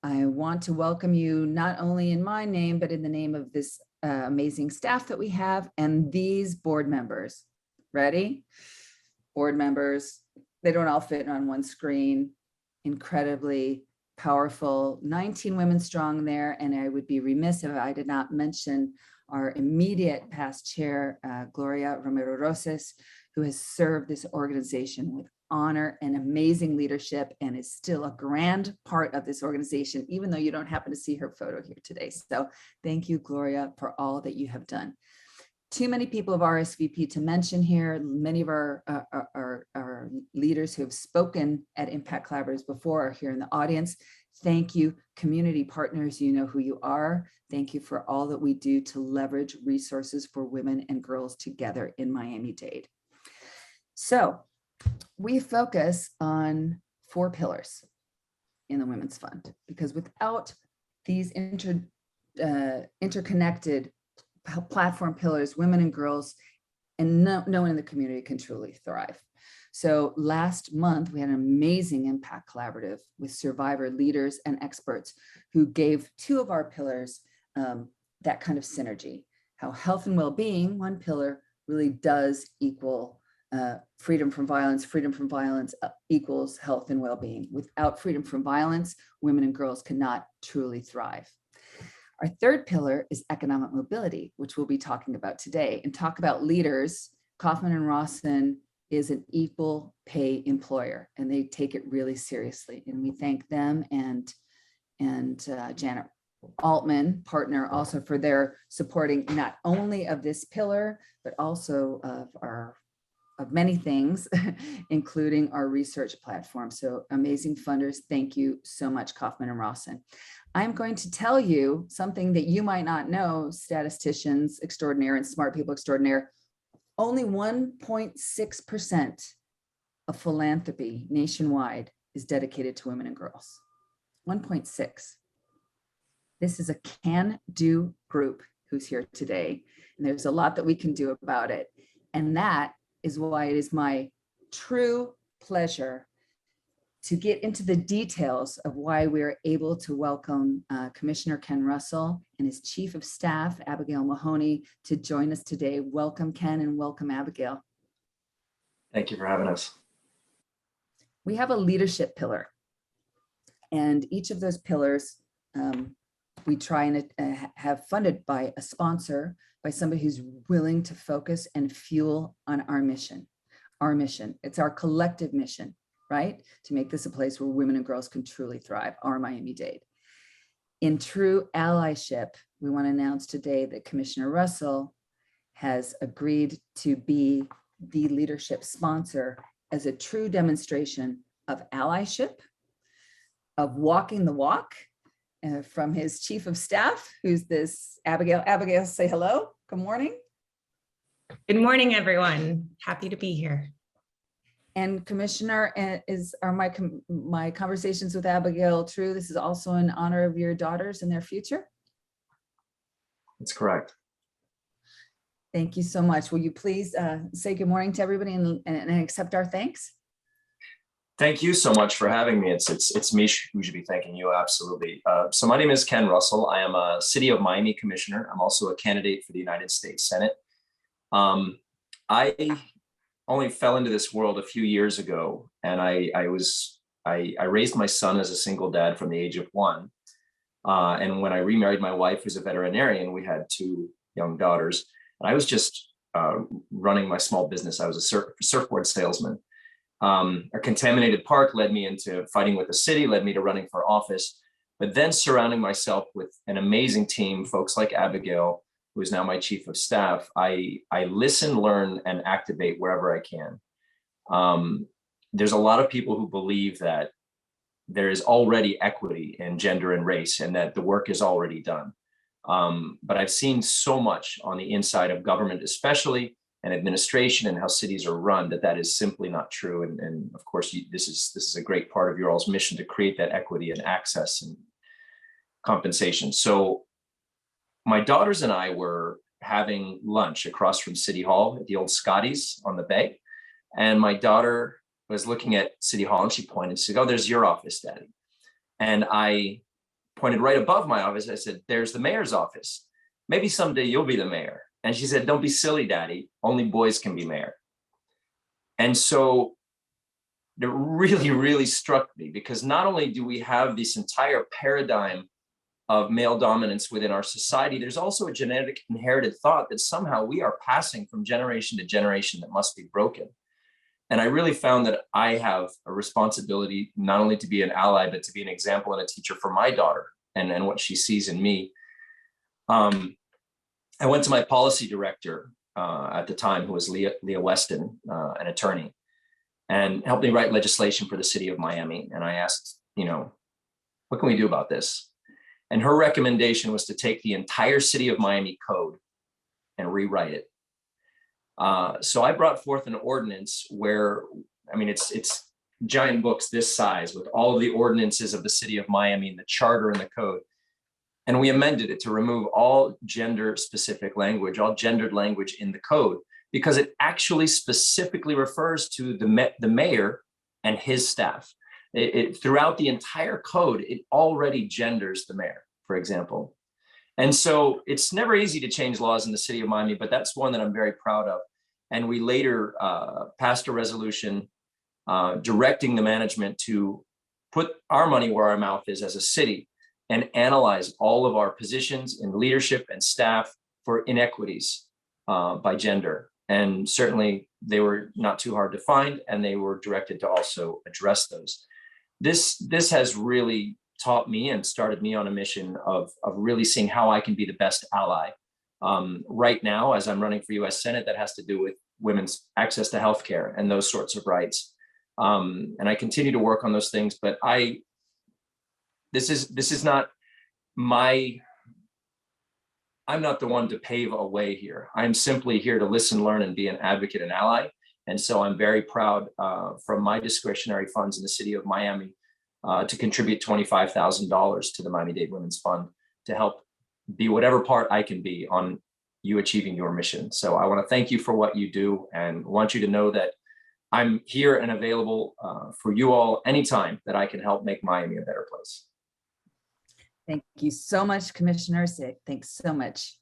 I want to welcome you not only in my name, but in the name of this amazing staff that we have and these board members. Ready? Board members, they don't all fit on one screen. Incredibly powerful, 19 women strong there. And I would be remiss if I did not mention our immediate past chair, Gloria Romero Roses, who has served this organization with honor and amazing leadership and is still a grand part of this organization, even though you don't happen to see her photo here today. So thank you, Gloria, for all that you have done. Too many people have RSVP to mention here. Many of our leaders who have spoken at Impact Collaboratives before are here in the audience. Thank you, community partners, you know who you are. Thank you for all that we do to leverage resources for women and girls together in Miami-Dade. So we focus on 4 pillars in the Women's Fund, because without these interconnected platform pillars, women and girls and no one in the community can truly thrive. So last month, we had an amazing impact collaborative with survivor leaders and experts who gave 2 of our pillars that kind of synergy, how health and well-being, one pillar, really does equal freedom from violence equals health and well-being. Without freedom from violence, women and girls cannot truly thrive. Our 3rd pillar is economic mobility, which we'll be talking about today, and talk about leaders. Kaufman and Rawson is an equal pay employer, and they take it really seriously. And we thank them and Janet Altman, partner, also for their supporting not only of this pillar, but also of many things, including our research platform. So amazing funders. Thank you so much, Kaufman and Rawson. I'm going to tell you something that you might not know, statisticians extraordinaire and smart people extraordinaire. Only 1.6% of philanthropy nationwide is dedicated to women and girls. 1.6. This is a can-do group who's here today, and there's a lot that we can do about it. And that is why it is my true pleasure to get into the details of why we're able to welcome Commissioner Ken Russell and his Chief of Staff, Abigail Mahoney, to join us today. Welcome, Ken, and welcome, Abigail. Thank you for having us. We have a leadership pillar, and each of those pillars we try and have funded by a sponsor, by somebody who's willing to focus and fuel on our mission. Our mission, it's our collective mission, right? To make this a place where women and girls can truly thrive, our Miami-Dade. In true allyship, we want to announce today that Commissioner Russell has agreed to be the leadership sponsor as a true demonstration of allyship, of walking the walk, from his Chief of Staff, who's this Abigail. Abigail, say hello. Good morning. Good morning, everyone. Happy to be here. And Commissioner, are my conversations with Abigail true? This is also in honor of your daughters and their future? That's correct. Thank you so much. Will you please say good morning to everybody and accept our thanks? Thank you so much for having me. It's me who should be thanking you, absolutely. So my name is Ken Russell. I am a City of Miami Commissioner. I'm also a candidate for the United States Senate. I only fell into this world a few years ago, and I raised my son as a single dad from the age of 1. And when I remarried my wife, who's a veterinarian, we had 2 young daughters. And I was just running my small business. I was a surfboard salesman. A contaminated park led me into fighting with the city, led me to running for office, but then surrounding myself with an amazing team, folks like Abigail, who is now my Chief of Staff. I listen, learn, and activate wherever I can. There's a lot of people who believe that there is already equity in gender and race and that the work is already done. But I've seen so much on the inside of government, especially, and administration and how cities are run, that is simply not true. And of course, this is a great part of your all's mission to create that equity and access and compensation. So my daughters and I were having lunch across from City Hall at the old Scotty's on the Bay. And my daughter was looking at City Hall and she pointed, she said, "Oh, there's your office, Daddy." And I pointed right above my office. I said, there's the mayor's office. Maybe someday you'll be the mayor. And she said, don't be silly, Daddy. Only boys can be mayor. And so it really, really struck me, because not only do we have this entire paradigm of male dominance within our society, there's also a genetic inherited thought that somehow we are passing from generation to generation that must be broken. And I really found that I have a responsibility not only to be an ally, but to be an example and a teacher for my daughter and what she sees in me. I went to my policy director at the time, who was Leah Weston, an attorney, and helped me write legislation for the city of Miami. And I asked, what can we do about this? And her recommendation was to take the entire city of Miami code and rewrite it. So I brought forth an ordinance where, it's giant books this size with all of the ordinances of the city of Miami and the charter and the code. And we amended it to remove all gender specific language, all gendered language in the code, because it actually specifically refers to the mayor and his staff. Throughout the entire code, it already genders the mayor, for example. And so it's never easy to change laws in the city of Miami, but that's one that I'm very proud of. And we later passed a resolution directing the management to put our money where our mouth is as a city and analyze all of our positions in leadership and staff for inequities by gender. And certainly they were not too hard to find, and they were directed to also address those. This has really taught me and started me on a mission of really seeing how I can be the best ally. Right now, as I'm running for US Senate, that has to do with women's access to healthcare and those sorts of rights. And I continue to work on those things, but this is not I'm not the one to pave a way here. I'm simply here to listen, learn, and be an advocate and ally. And so I'm very proud from my discretionary funds in the city of Miami to contribute $25,000 to the Miami-Dade Women's Fund to help be whatever part I can be on you achieving your mission. So I want to thank you for what you do, and want you to know that I'm here and available for you all anytime that I can help make Miami a better place. Thank you so much, Commissioner Sick. Thanks so much,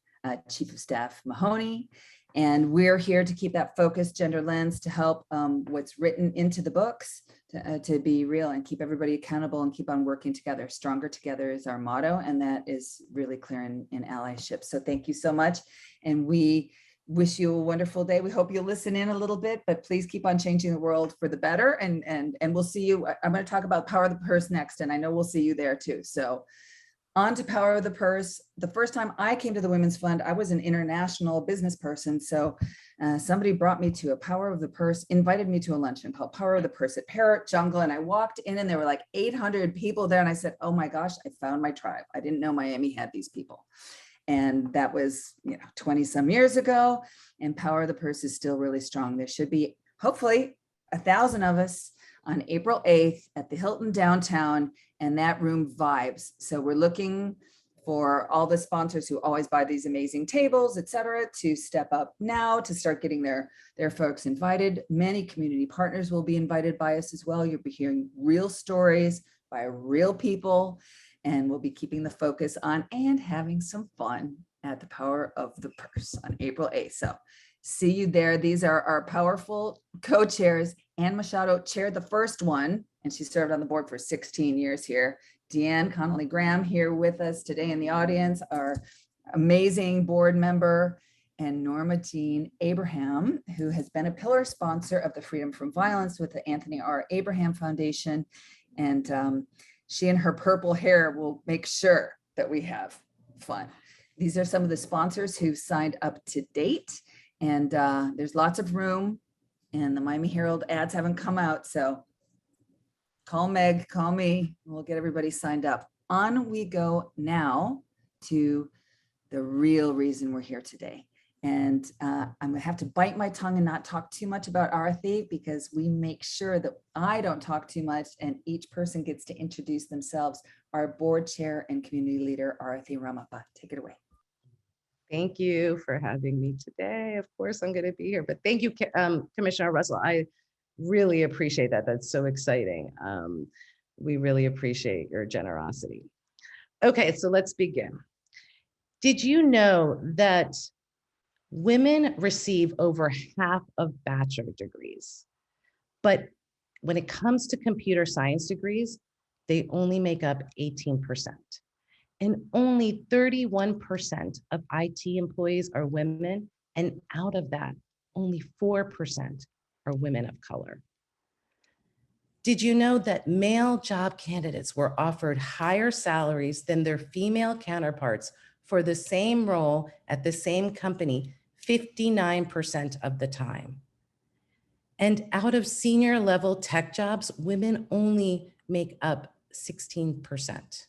Chief of Staff Mahoney. And we're here to keep that focused gender lens to help what's written into the books to be real and keep everybody accountable and keep on working together. Stronger together is our motto, and that is really clear in allyship. So thank you so much. And we wish you a wonderful day. We hope you'll listen in a little bit, but please keep on changing the world for the better. And we'll see you. I'm going to talk about Power of the Purse next, and I know we'll see you there too. So on to Power of the Purse. The first time I came to the Women's Fund, I was an international business person. So somebody brought me to a Power of the Purse, invited me to a luncheon called Power of the Purse at Parrot Jungle. And I walked in and there were like 800 people there. And I said, oh my gosh, I found my tribe. I didn't know Miami had these people. And that was 20 some years ago. And Power of the Purse is still really strong. There should be hopefully 1,000 of us on April 8th at the Hilton downtown, and that room vibes. So we're looking for all the sponsors who always buy these amazing tables, et cetera, to step up now to start getting their folks invited. Many community partners will be invited by us as well. You'll be hearing real stories by real people, and we'll be keeping the focus on and having some fun at the Power of the Purse on April 8th. So see you there. These are our powerful co-chairs. Ann Machado chaired the first one, and she served on the board for 16 years here. Deanne Connolly-Graham here with us today in the audience, our amazing board member, and Norma Jean Abraham, who has been a pillar sponsor of the Freedom from Violence with the Anthony R. Abraham Foundation. And she and her purple hair will make sure that we have fun. These are some of the sponsors who've signed up to date. And there's lots of room, and the Miami Herald ads haven't come out. So call Meg, call me, we'll get everybody signed up. On we go now to the real reason we're here today. And I'm gonna have to bite my tongue and not talk too much about Arathi, because we make sure that I don't talk too much and each person gets to introduce themselves. Our board chair and community leader, Arathi Ramappa. Take it away. Thank you for having me today. Of course, I'm going to be here, but thank you, Commissioner Russell. I really appreciate that. That's so exciting. We really appreciate your generosity. Okay, so let's begin. Did you know that women receive over half of bachelor degrees? But when it comes to computer science degrees, they only make up 18%. And only 31% of IT employees are women. And out of that, only 4% are women of color. Did you know that male job candidates were offered higher salaries than their female counterparts for the same role at the same company 59% of the time? And out of senior level tech jobs, women only make up 16%.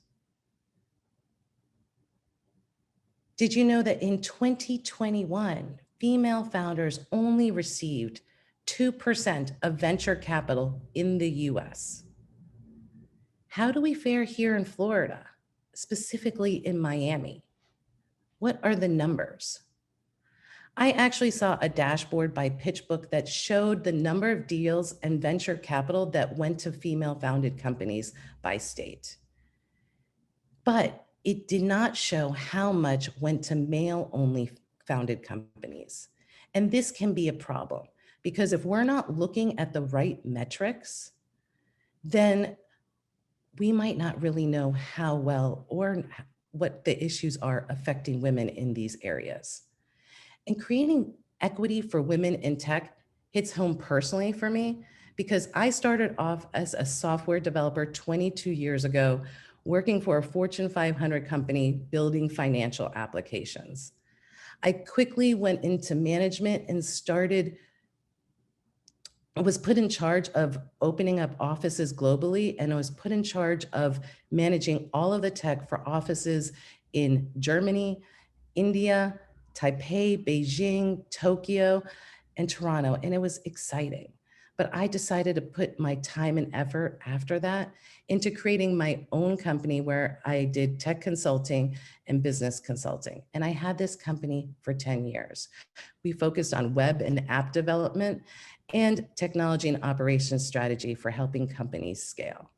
Did you know that in 2021, female founders only received 2% of venture capital in the US? How do we fare here in Florida, specifically in Miami? What are the numbers? I actually saw a dashboard by PitchBook that showed the number of deals and venture capital that went to female founded companies by state. But it did not show how much went to male only founded companies. And this can be a problem because if we're not looking at the right metrics, then we might not really know how well or what the issues are affecting women in these areas. And creating equity for women in tech hits home personally for me because I started off as a software developer 22 years ago, working for a Fortune 500 company building financial applications. I quickly went into management and was put in charge of opening up offices globally, and I was put in charge of managing all of the tech for offices in Germany, India, Taipei, Beijing, Tokyo, and Toronto, and it was exciting. But I decided to put my time and effort after that into creating my own company where I did tech consulting and business consulting. And I had this company for 10 years. We focused on web and app development and technology and operations strategy for helping companies scale.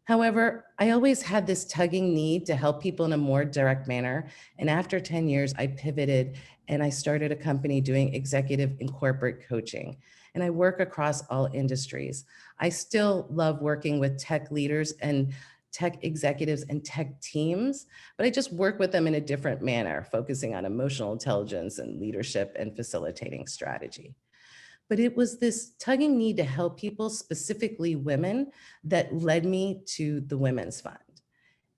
However, I always had this tugging need to help people in a more direct manner. And after 10 years, I pivoted and I started a company doing executive and corporate coaching. And I work across all industries. I still love working with tech leaders and tech executives and tech teams, but I just work with them in a different manner, focusing on emotional intelligence and leadership and facilitating strategy. But it was this tugging need to help people, specifically women, that led me to the Women's Fund.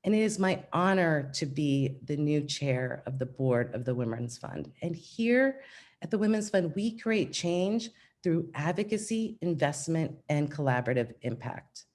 And it is my honor to be the new chair of the board of the Women's Fund. And here at the Women's Fund, we create change through advocacy, investment, and collaborative impact.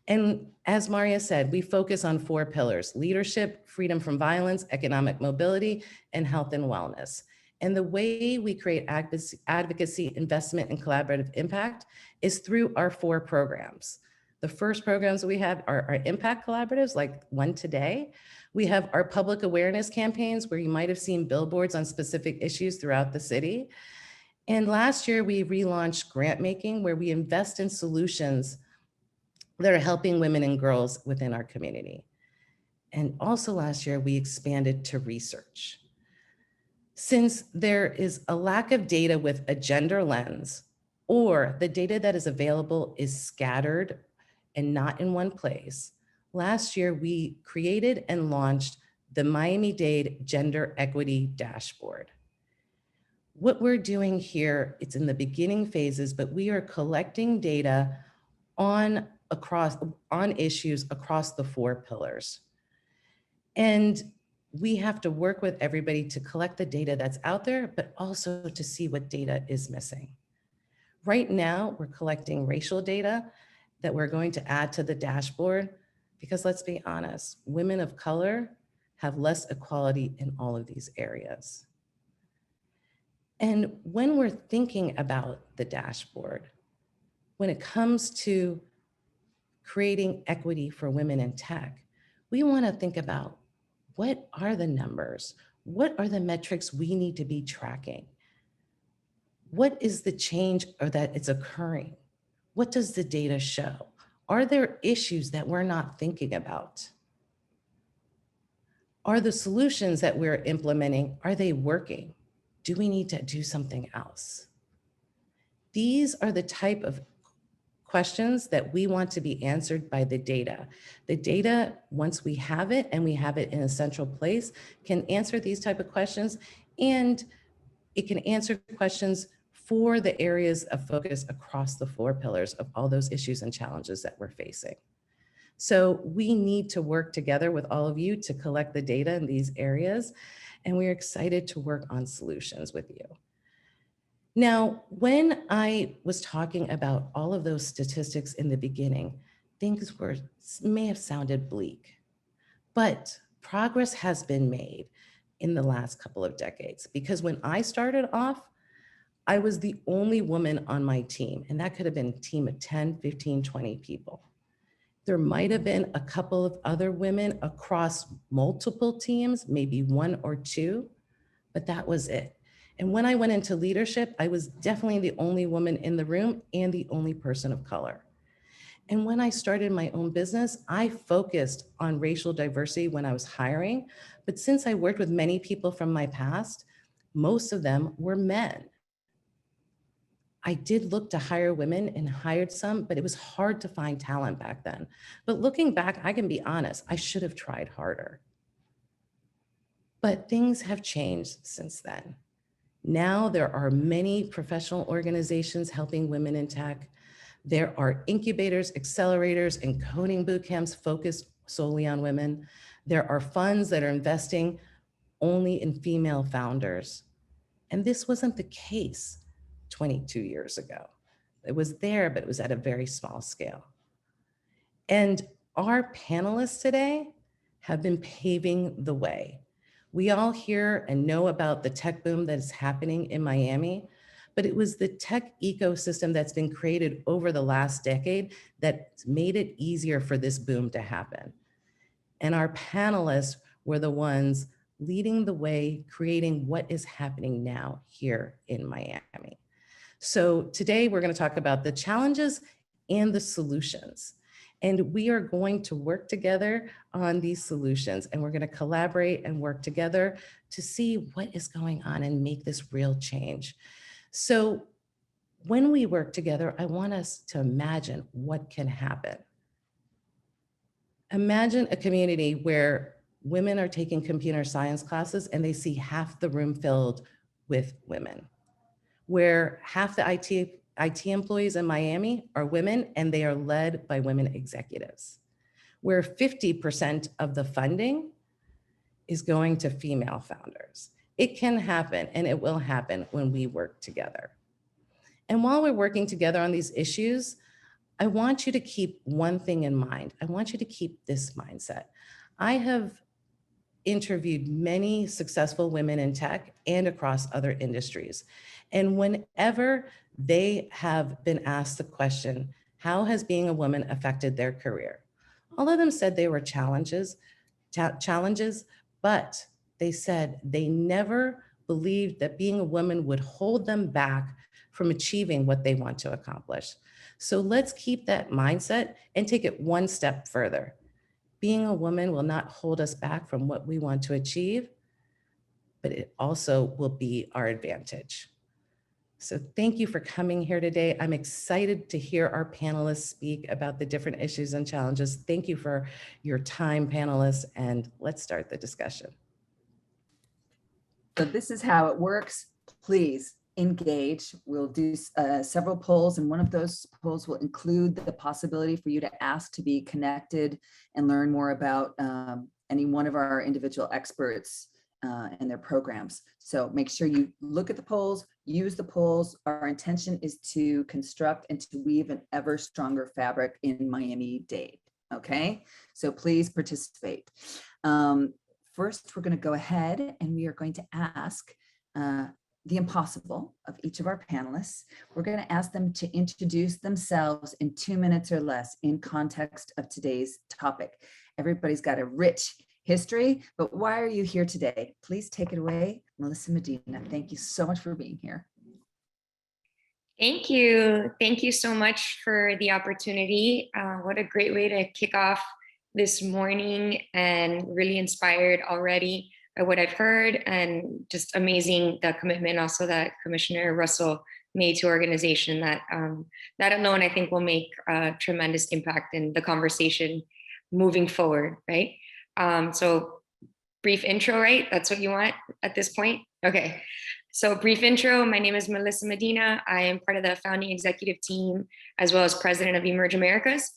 And as Maria said, we focus on 4 pillars: leadership, freedom from violence, economic mobility, and health and wellness. And the way we create advocacy, investment, and collaborative impact is through our 4 programs. The first programs we have are our impact collaboratives, like one today. We have our public awareness campaigns where you might have seen billboards on specific issues throughout the city. And last year we relaunched grant making, where we invest in solutions that are helping women and girls within our community. And also last year we expanded to research. Since there is a lack of data with a gender lens, or the data that is available is scattered and not in one place, last year we created and launched the Miami-Dade Gender Equity Dashboard. What we're doing here, it's in the beginning phases, but we are collecting data on issues across the 4 pillars. And we have to work with everybody to collect the data that's out there, but also to see what data is missing. Right now, we're collecting racial data that we're going to add to the dashboard because, let's be honest, women of color have less equality in all of these areas. And when we're thinking about the dashboard, when it comes to creating equity for women in tech, we want to think about, what are the numbers? What are the metrics we need to be tracking? What is the change or that it's occurring? What does the data show? Are there issues that we're not thinking about? Are the solutions that we're implementing, are they working? Do we need to do something else? These are the type of questions that we want to be answered by the data. The data, once we have it and we have it in a central place, can answer these type of questions, and it can answer questions for the areas of focus across the 4 pillars of all those issues and challenges that we're facing. So we need to work together with all of you to collect the data in these areas, and we're excited to work on solutions with you. Now, when I was talking about all of those statistics in the beginning, things may have sounded bleak, but progress has been made in the last couple of decades, because when I started off, I was the only woman on my team, and that could have been a team of 10, 15, 20 people. There might have been a couple of other women across multiple teams, maybe 1 or 2, but that was it. And when I went into leadership, I was definitely the only woman in the room and the only person of color. And when I started my own business, I focused on racial diversity when I was hiring. But since I worked with many people from my past, most of them were men. I did look to hire women and hired some, but it was hard to find talent back then. But looking back, I can be honest, I should have tried harder. But things have changed since then. Now there are many professional organizations helping women in tech. There are incubators, accelerators, and coding boot camps focused solely on women. There are funds that are investing only in female founders. And this wasn't the case 22 years ago. It was there, but it was at a very small scale. And our panelists today have been paving the way. We all hear and know about the tech boom that is happening in Miami, but it was the tech ecosystem that's been created over the last decade that made it easier for this boom to happen. And our panelists were the ones leading the way, creating what is happening now here in Miami. So today we're going to talk about the challenges and the solutions. And we are going to work together on these solutions, and we're going to collaborate and work together to see what is going on and make this real change. So when we work together, I want us to imagine what can happen. Imagine a community where women are taking computer science classes and they see half the room filled with women, where half the IT employees in Miami are women and they are led by women executives, where 50% of the funding is going to female founders. It can happen, and it will happen when we work together. And while we're working together on these issues, I want you to keep one thing in mind. I want you to keep this mindset. I have interviewed many successful women in tech and across other industries. And whenever they have been asked the question, how has being a woman affected their career? All of them said they were challenges, but they said they never believed that being a woman would hold them back from achieving what they want to accomplish. So let's keep that mindset and take it one step further. Being a woman will not hold us back from what we want to achieve, but it also will be our advantage. So thank you for coming here today. I'm excited to hear our panelists speak about the different issues and challenges. Thank you for your time, panelists, and let's start the discussion. So this is how it works. Please engage. We'll do several polls, and one of those polls will include the possibility for you to ask to be connected and learn more about any one of our individual experts and their programs. So make sure you look at the polls, use the polls. Our intention is to construct and to weave an ever stronger fabric in Miami-Dade. Okay, so please participate. First, we're going to go ahead and we are going to ask the impossible of each of our panelists. We're going to ask them to introduce themselves in 2 minutes or less in context of today's topic. Everybody's got a rich history, but why are you here today? Please take it away, Melissa Medina. Thank you so much for being here. Thank you. Thank you so much for the opportunity. What a great way to kick off this morning and really inspired already by what I've heard, and just amazing the commitment also that Commissioner Russell made to organization. That alone, I think, will make a tremendous impact in the conversation moving forward, right? So brief intro, right? That's what you want at this point? Okay. So brief intro, my name is Melissa Medina. I am part of the founding executive team, as well as president of Emerge Americas.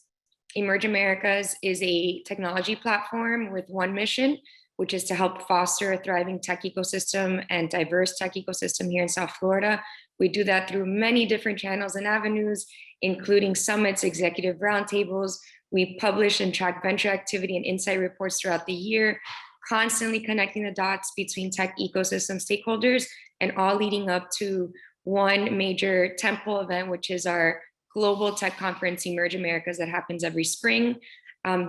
Emerge Americas is a technology platform with one mission, which is to help foster a thriving tech ecosystem and diverse tech ecosystem here in South Florida. We do that through many different channels and avenues, including summits, executive roundtables. We publish and track venture activity and insight reports throughout the year, constantly connecting the dots between tech ecosystem stakeholders, and all leading up to one major tentpole event, which is our global tech conference, Emerge Americas, that happens every spring.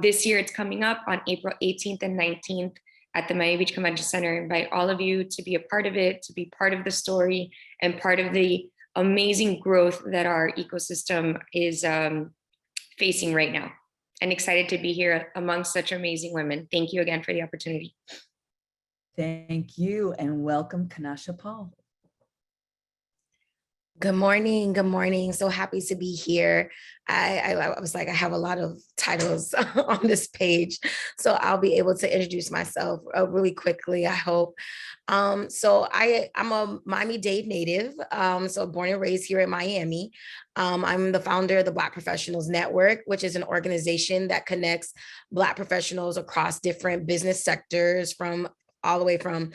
This year it's coming up on April 18th and 19th at the Miami Beach Convention Center. I invite all of you to be a part of it, to be part of the story and part of the amazing growth that our ecosystem is facing right now. And excited to be here among such amazing women. Thank you again for the opportunity. Thank you, and welcome, Kanasha Paul. Good morning. Good morning. So happy to be here. I was like, I have a lot of titles on this page, so I'll be able to introduce myself really quickly, I hope. So I'm a Miami-Dade native, so born and raised here in Miami. I'm the founder of the Black Professionals Network, which is an organization that connects Black professionals across different business sectors, from all the way from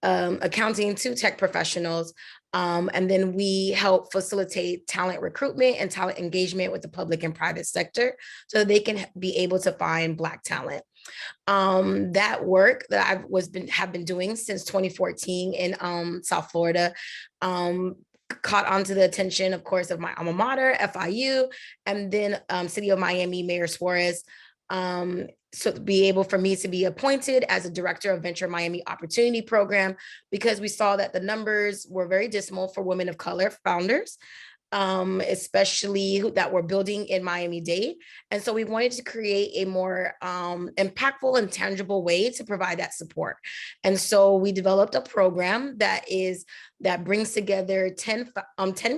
accounting to tech professionals. And then we help facilitate talent recruitment and talent engagement with the public and private sector so that they can be able to find Black talent. That work that have been doing since 2014 in South Florida caught onto the attention, of course, of my alma mater, FIU, and then City of Miami, Mayor Suarez. So to be able for me to be appointed as a director of Venture Miami Opportunity Program, because we saw that the numbers were very dismal for women of color founders, especially that were building in Miami-Dade. And so we wanted to create a more impactful and tangible way to provide that support. And so we developed a program that brings together 10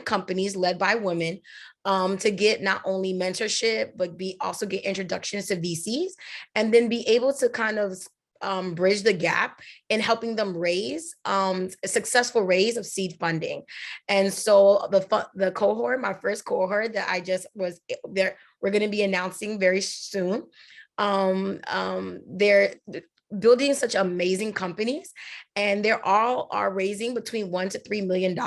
companies led by women to get not only mentorship, but also get introductions to VCs, and then be able to kind of bridge the gap in helping them raise a successful raise of seed funding. And so the cohort, my first cohort that I just was there, we're going to be announcing very soon. They're building such amazing companies, and they're all are raising between $1 to $3 million.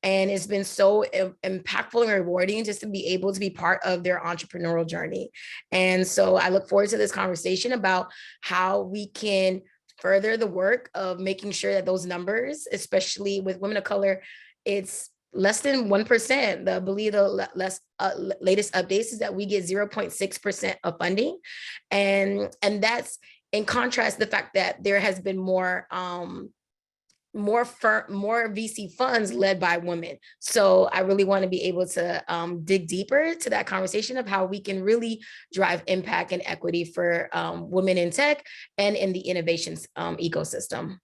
And it's been so impactful and rewarding just to be able to be part of their entrepreneurial journey. And so I look forward to this conversation about how we can further the work of making sure that those numbers, especially with women of color, it's less than 1%. I believe the latest updates is that we get 0.6% of funding. And that's in contrast, the fact that there has been more VC funds led by women. So I really want to be able to dig deeper to that conversation of how we can really drive impact and equity for women in tech and in the innovations ecosystem.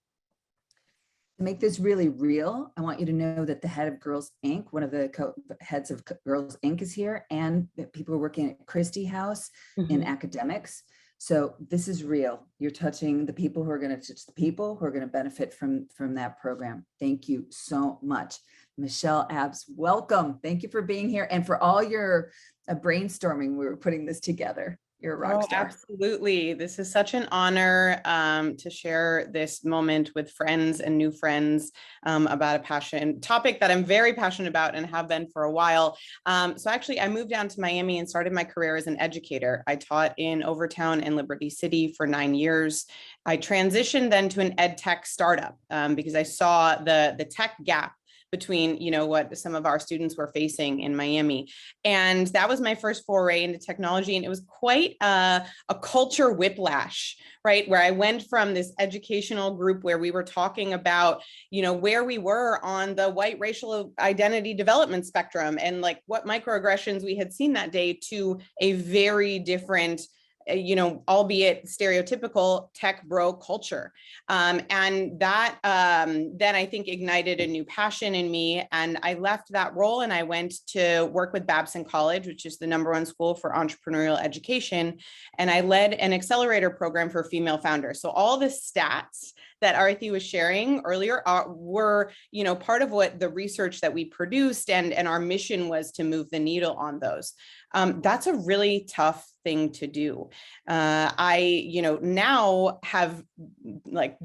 To make this really real, I want you to know that the head of Girls Inc., one of the heads of Girls Inc. is here, and people are working at Christie House in academics. So this is real. You're touching the people who are going to touch the people who are going to benefit from that program. Thank you so much. Michelle Abbs, welcome. Thank you for being here and for all your brainstorming. We were putting this together. You're a rock star. Absolutely. This is such an honor to share this moment with friends and new friends about a topic that I'm very passionate about and have been for a while. So actually, I moved down to Miami and started my career as an educator. I taught in Overtown and Liberty City for 9 years. I transitioned then to an ed tech startup because I saw the tech gap between, what some of our students were facing in Miami. And that was my first foray into technology. And it was quite a culture whiplash, right? Where I went from this educational group where we were talking about, where we were on the white racial identity development spectrum and like what microaggressions we had seen that day, to a very different albeit stereotypical tech bro culture. And that then I think ignited a new passion in me. And I left that role and I went to work with Babson College, which is the #1 school for entrepreneurial education. And I led an accelerator program for female founders. So all the stats that Arathi was sharing earlier were, part of what the research that we produced, and our mission was to move the needle on those. That's a really tough thing to do. I, now have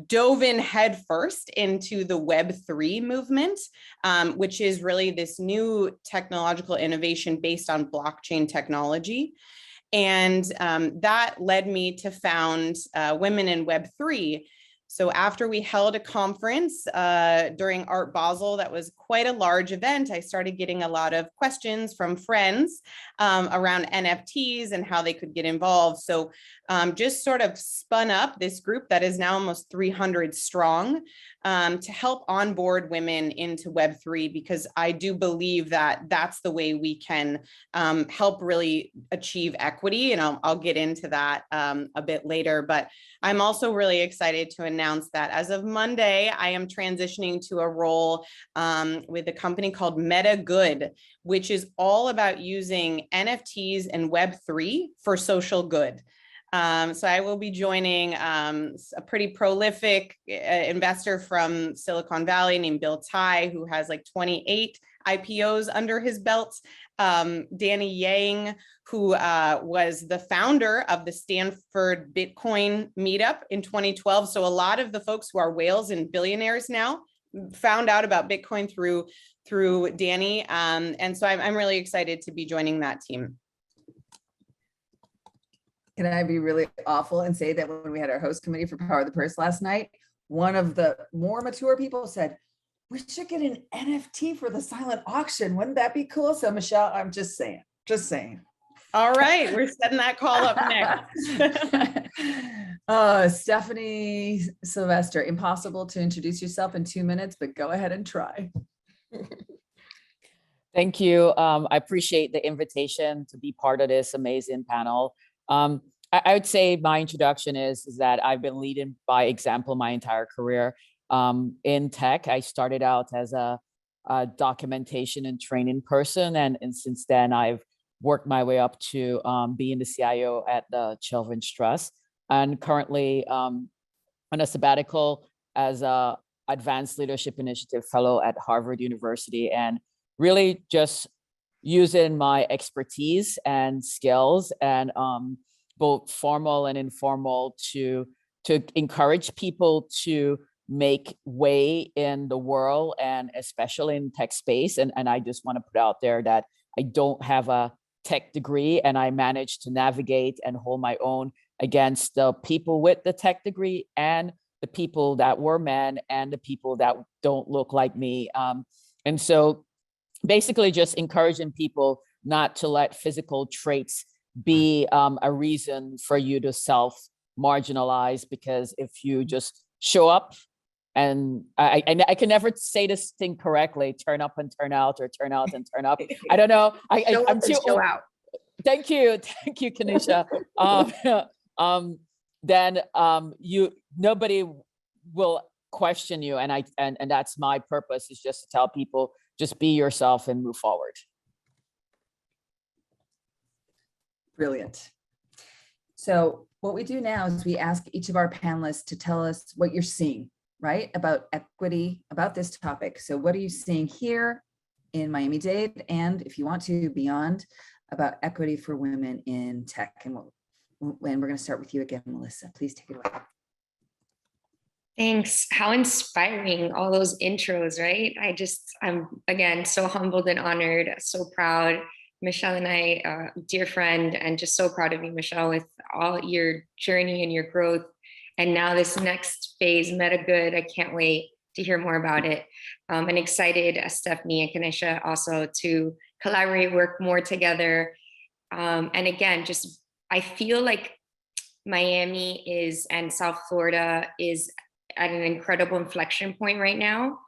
dove in head first into the Web3 movement, which is really this new technological innovation based on blockchain technology. And that led me to found Women in Web3. So after we held a conference during Art Basel, that was quite a large event, I started getting a lot of questions from friends around NFTs and how they could get involved. So just sort of spun up this group that is now almost 300 strong to help onboard women into Web3, because I do believe that that's the way we can help really achieve equity. And I'll get into that a bit later, but I'm also really excited to announce that as of Monday, I am transitioning to a role with a company called Meta Good, which is all about using NFTs and Web3 for social good. So I will be joining a pretty prolific investor from Silicon Valley named Bill Tai, who has 28 IPOs under his belt. Danny Yang, who was the founder of the Stanford Bitcoin meetup in 2012. So a lot of the folks who are whales and billionaires now found out about Bitcoin through Danny. And so I'm really excited to be joining that team. Can I be really awful and say that when we had our host committee for Power of the Purse last night, one of the more mature people said, we should get an NFT for the silent auction. Wouldn't that be cool? So Michelle, I'm just saying. All right, we're setting that call up next. Stephanie Sylvester, impossible to introduce yourself in 2 minutes, but go ahead and try. Thank you. I appreciate the invitation to be part of this amazing panel. I would say my introduction is that I've been leading by example my entire career. In tech, I started out as a documentation and training person, and since then I've worked my way up to being the CIO at the Children's Trust, and currently on a sabbatical as a Advanced Leadership Initiative Fellow at Harvard University, and really just using my expertise and skills and both formal and informal to encourage people to make way in the world, and especially in tech space. And I just want to put out there that I don't have a tech degree, and I managed to navigate and hold my own against the people with the tech degree and the people that were men and the people that don't look like me. And so basically just encouraging people not to let physical traits be a reason for you to self-marginalize, because if you just show up, and I can never say this thing correctly, turn up and turn out, or turn out and turn up. I don't know. I'm too show out. Thank you, Kanisha. Then nobody will question you, and that's my purpose, is just to tell people, just be yourself and move forward. Brilliant. So what we do now is we ask each of our panelists to tell us what you're seeing, right, about equity, about this topic. So what are you seeing here in Miami-Dade, and if you want to, beyond, about equity for women in tech? And we're going to start with you again, Melissa. Please take it away. Thanks. How inspiring, all those intros, right? I'm again so humbled and honored, so proud. Michelle and I, dear friend, and just so proud of you, Michelle, with all your journey and your growth. And now this next phase, Meta Good, I can't wait to hear more about it. And excited, Stephanie and Kanisha, also to collaborate, work more together. And again, just I feel like Miami is, and South Florida is at an incredible inflection point right now,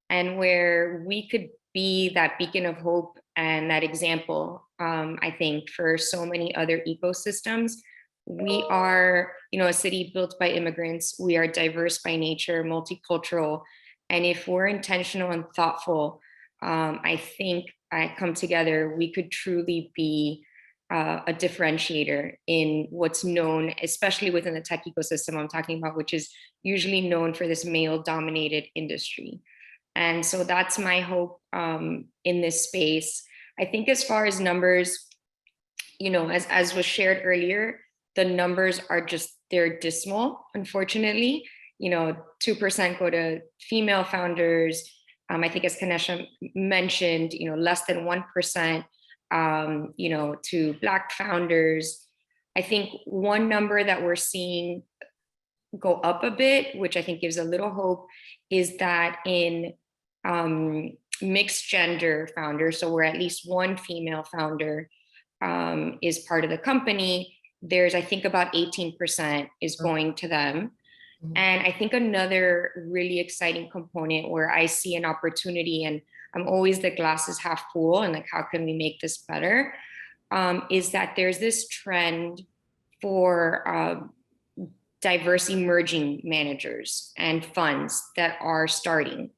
and where we could be that beacon of hope and that example, I think, for so many other ecosystems We are, a city built by immigrants. We are diverse by nature, multicultural. And if we're intentional and thoughtful, I think come together, we could truly be a differentiator in what's known, especially within the tech ecosystem I'm talking about, which is usually known for this male-dominated industry. And so that's my hope in this space. I think as far as numbers, as was shared earlier, the numbers are they're dismal, unfortunately. 2% go to female founders. I think as Kanesha mentioned, less than 1%, to Black founders. I think one number that we're seeing go up a bit, which I think gives a little hope, is that in mixed gender founders, so where at least one female founder is part of the company, there's, I think, about 18% is going to them. And I think another really exciting component where I see an opportunity, and I'm always the glass is half full, and like, how can we make this better? Is that there's this trend for diverse emerging managers and funds that are starting,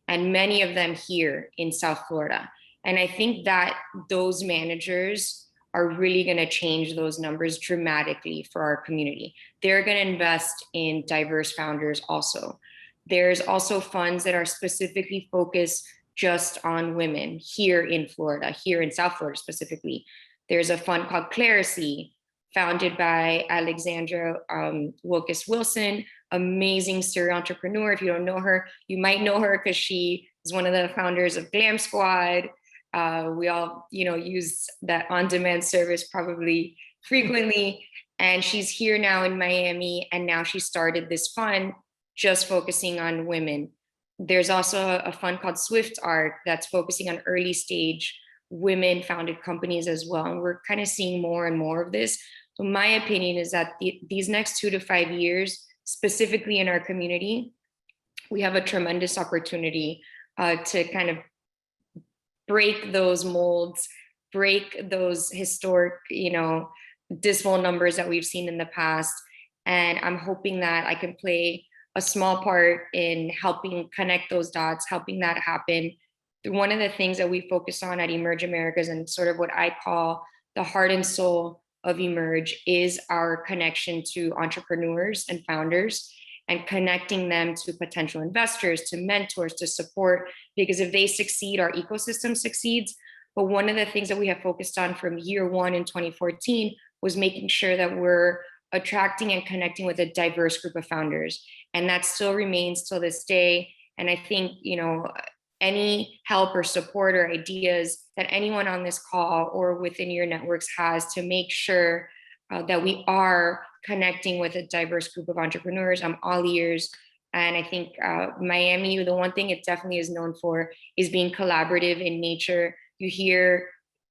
and many of them here in South Florida. And I think that those managers are really going to change those numbers dramatically for our community. They're going to invest in diverse founders also. There's also funds that are specifically focused just on women here in Florida, here in South Florida specifically. There's a fund called Clarity, founded by Alexandra Wilkes Wilson, amazing serial entrepreneur. If you don't know her, you might know her because she is one of the founders of Glam Squad. We all, use that on-demand service probably frequently. And she's here now in Miami, and now she started this fund just focusing on women. There's also a fund called Swift Art that's focusing on early stage women-founded companies as well. And we're kind of seeing more and more of this. So my opinion is that these next 2 to 5 years, specifically in our community, we have a tremendous opportunity to kind of break those molds, break those historic, dismal numbers that we've seen in the past. And I'm hoping that I can play a small part in helping connect those dots, helping that happen. One of the things that we focus on at Emerge Americas, and sort of what I call the heart and soul of Emerge, is our connection to entrepreneurs and founders, and connecting them to potential investors, to mentors, to support, because if they succeed, our ecosystem succeeds. But one of the things that we have focused on from year one in 2014 was making sure that we're attracting and connecting with a diverse group of founders. And that still remains till this day. And I think, any help or support or ideas that anyone on this call or within your networks has to make sure that we are connecting with a diverse group of entrepreneurs, I'm all ears. And I think Miami, the one thing it definitely is known for is being collaborative in nature. You hear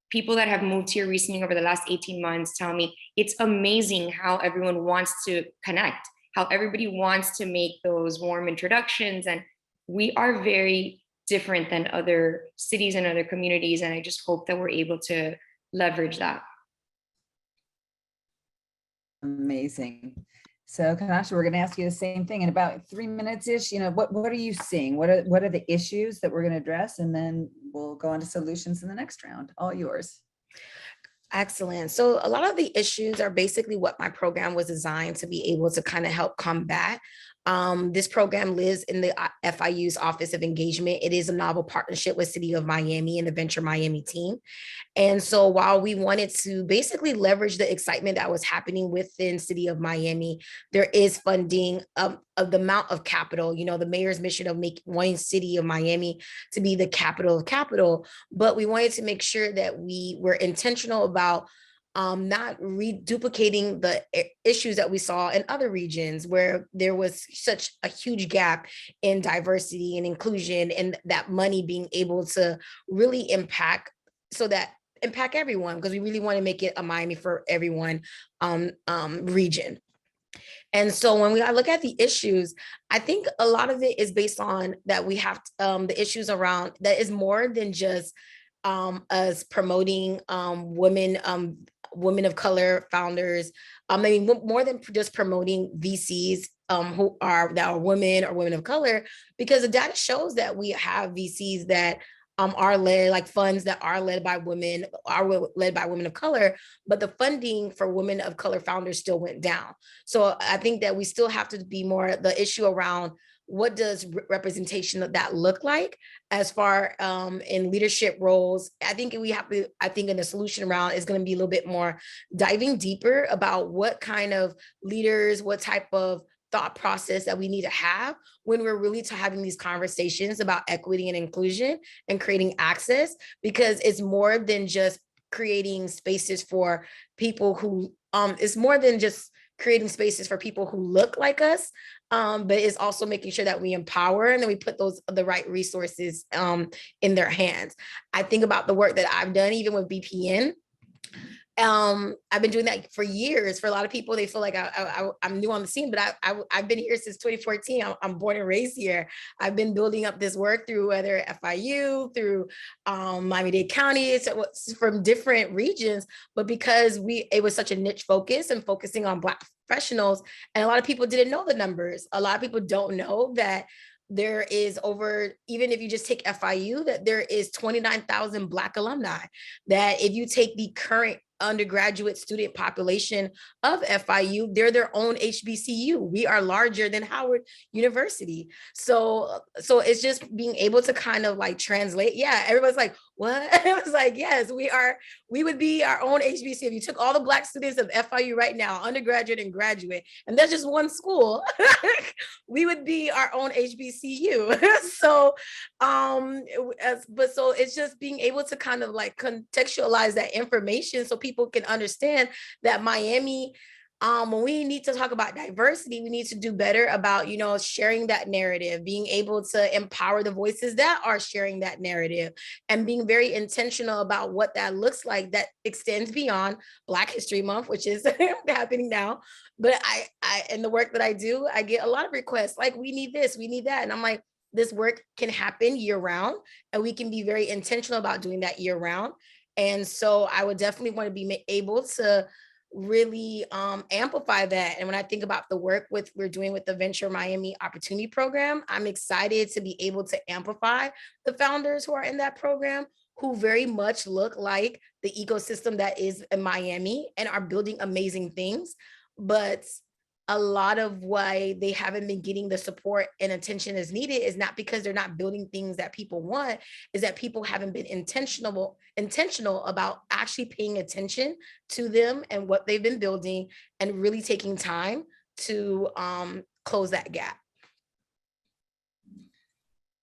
people that have moved here recently over the last 18 months tell me it's amazing how everyone wants to connect, how everybody wants to make those warm introductions. And we are very different than other cities and other communities. And I just hope that we're able to leverage that. Amazing. So Kanasha, we're going to ask you the same thing in about 3 minutes-ish. What are you seeing? What are the issues that we're going to address? And then we'll go on to solutions in the next round. All yours. Excellent. So a lot of the issues are basically what my program was designed to be able to kind of help combat. This program lives in the FIU's Office of Engagement. It is a novel partnership with City of Miami and the Venture Miami team. And so while we wanted to basically leverage the excitement that was happening within City of Miami, there is funding of the amount of capital, the mayor's mission of wanting City of Miami to be the capital of capital. But we wanted to make sure that we were intentional about not reduplicating the issues that we saw in other regions where there was such a huge gap in diversity and inclusion, and that money being able to really impact everyone, because we really want to make it a Miami for everyone region. And so when I look at the issues, I think a lot of it is based on that we have the issues around that is more than just us promoting women women of color founders. I mean, more than just promoting VCs that are women or women of color, because the data shows that we have VCs that are led, like funds that are led by women, are led by women of color, but the funding for women of color founders still went down. So I think that we still have to be more the issue around what does representation of that look like as far in leadership roles. I think we have to, I think in the solution round is going to be a little bit more diving deeper about what kind of leaders, what type of thought process that we need to have when we're really having these conversations about equity and inclusion and creating access, because it's more than just creating spaces for people who, it's more than just creating spaces for people who look like us, but it's also making sure that we empower and then we put the right resources in their hands. I think about the work that I've done, even with BPN. I've been doing that for years. For a lot of people, they feel like I'm new on the scene, but I've been here since 2014. I'm born and raised here. I've been building up this work through whether FIU, through Miami-Dade County, it's from different regions, but because it was such a niche focus and focusing on Black professionals, and a lot of people didn't know the numbers. A lot of people don't know that there is over, even if you just take FIU, that there is 29,000 Black alumni, that if you take the current undergraduate student population of FIU, they're their own HBCU. We are larger than Howard University. So it's just being able to kind of like translate. Yeah, everybody's like, what? I was like, yes, we would be our own HBCU. If you took all the Black students of FIU right now, undergraduate and graduate, and that's just one school, we would be our own HBCU. So it's just being able to kind of like contextualize that information so people can understand that Miami, when we need to talk about diversity, we need to do better about, sharing that narrative, being able to empower the voices that are sharing that narrative, and being very intentional about what that looks like that extends beyond Black History Month, which is happening now. But I in the work that I do, I get a lot of requests like, we need this, we need that. And I'm like, this work can happen year round, and we can be very intentional about doing that year round. And so I would definitely want to be able to really amplify that. And when I think about the work we're doing with the Venture Miami Opportunity Program, I'm excited to be able to amplify the founders who are in that program, who very much look like the ecosystem that is in Miami and are building amazing things. But a lot of why they haven't been getting the support and attention as needed is not because they're not building things that people want, is that people haven't been intentional about actually paying attention to them and what they've been building, and really taking time to close that gap.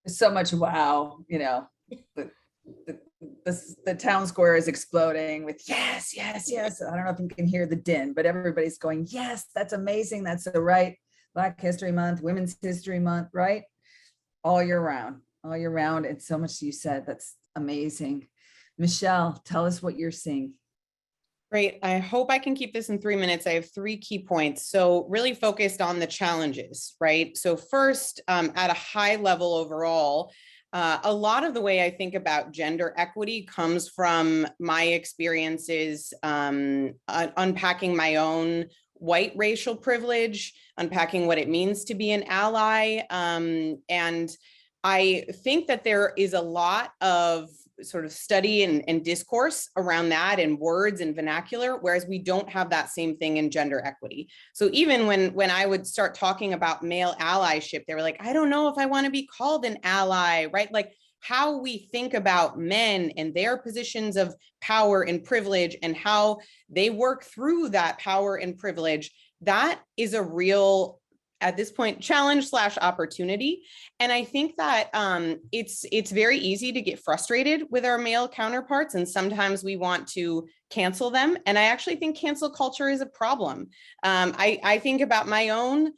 So much wow, the town square is exploding with yes, yes, yes. I don't know if you can hear the din, but everybody's going, yes, that's amazing. That's the right. Black History Month, Women's History Month, right? All year round. And so much you said, that's amazing. Michelle, tell us what you're seeing. Great. I hope I can keep this in 3 minutes. I have 3 key points. So really focused on the challenges, right? So first, at a high level overall, a lot of the way I think about gender equity comes from my experiences unpacking my own white racial privilege, unpacking what it means to be an ally. And I think that there is a lot of sort of study and discourse around that in words and vernacular, whereas we don't have that same thing in gender equity. So even when I would start talking about male allyship, they were like, I don't know if I want to be called an ally, right? Like how we think about men and their positions of power and privilege and how they work through that power and privilege, that is a real, at this point, challenge / opportunity. And I think that it's very easy to get frustrated with our male counterparts. And sometimes we want to cancel them. And I actually think cancel culture is a problem. I think about my own,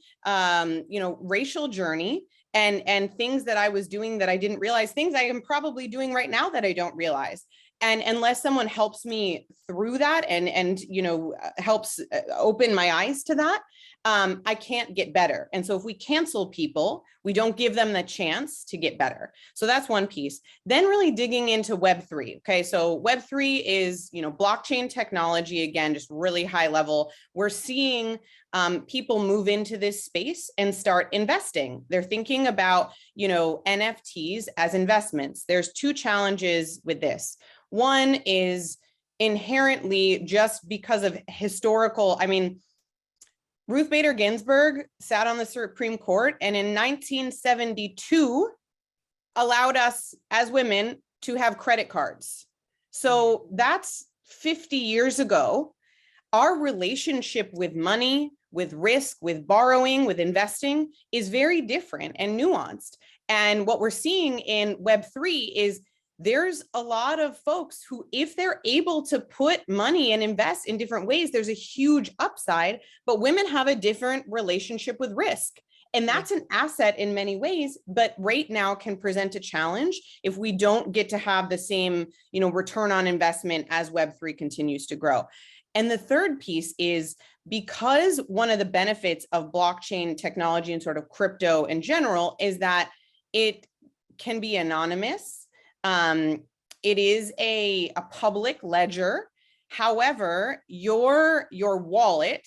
racial journey and things that I was doing that I didn't realize, things I am probably doing right now that I don't realize. And unless someone helps me through that and helps open my eyes to that, I can't get better. And so if we cancel people, we don't give them the chance to get better. So that's one piece. Then really digging into Web3. Okay, so Web3 is, blockchain technology, again, just really high level. We're seeing people move into this space and start investing. They're thinking about, NFTs as investments. There's two challenges with this. One is inherently just because of historical, Ruth Bader Ginsburg sat on the Supreme Court and in 1972 allowed us as women to have credit cards. So that's 50 years ago. Our relationship with money, with risk, with borrowing, with investing is very different and nuanced. And what we're seeing in Web3 is there's a lot of folks who, if they're able to put money and invest in different ways, there's a huge upside, but women have a different relationship with risk. And that's an asset in many ways, but right now can present a challenge if we don't get to have the same, return on investment as Web3 continues to grow. And the third piece is because one of the benefits of blockchain technology and sort of crypto in general is that it can be anonymous. It is a public ledger. However, your wallet,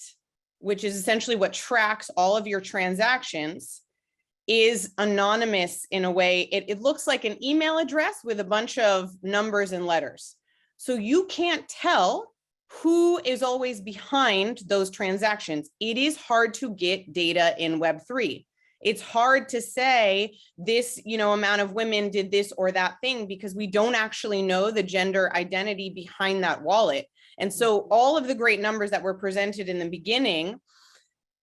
which is essentially what tracks all of your transactions, is anonymous in a way. It looks like an email address with a bunch of numbers and letters. So you can't tell who is always behind those transactions. It is hard to get data in Web3. It's hard to say this, amount of women did this or that thing because we don't actually know the gender identity behind that wallet. And so all of the great numbers that were presented in the beginning,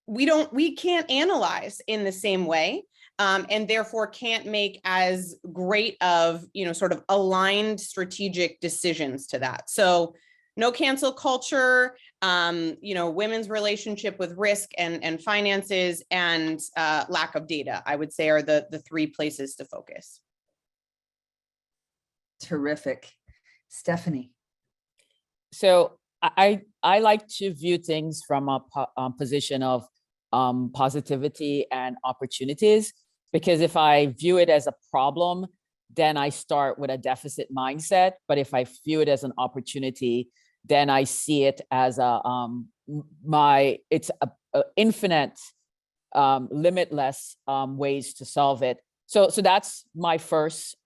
we can't analyze in the same way, and therefore can't make as great of, sort of aligned strategic decisions to that. So no cancel culture, women's relationship with risk and finances, and lack of data, I would say, are the three places to focus. Terrific. Stephanie. So I like to view things from a position of positivity and opportunities, because if I view it as a problem, then I start with a deficit mindset. But if I view it as an opportunity, then I see it as it's a infinite, limitless ways to solve it. So that's my first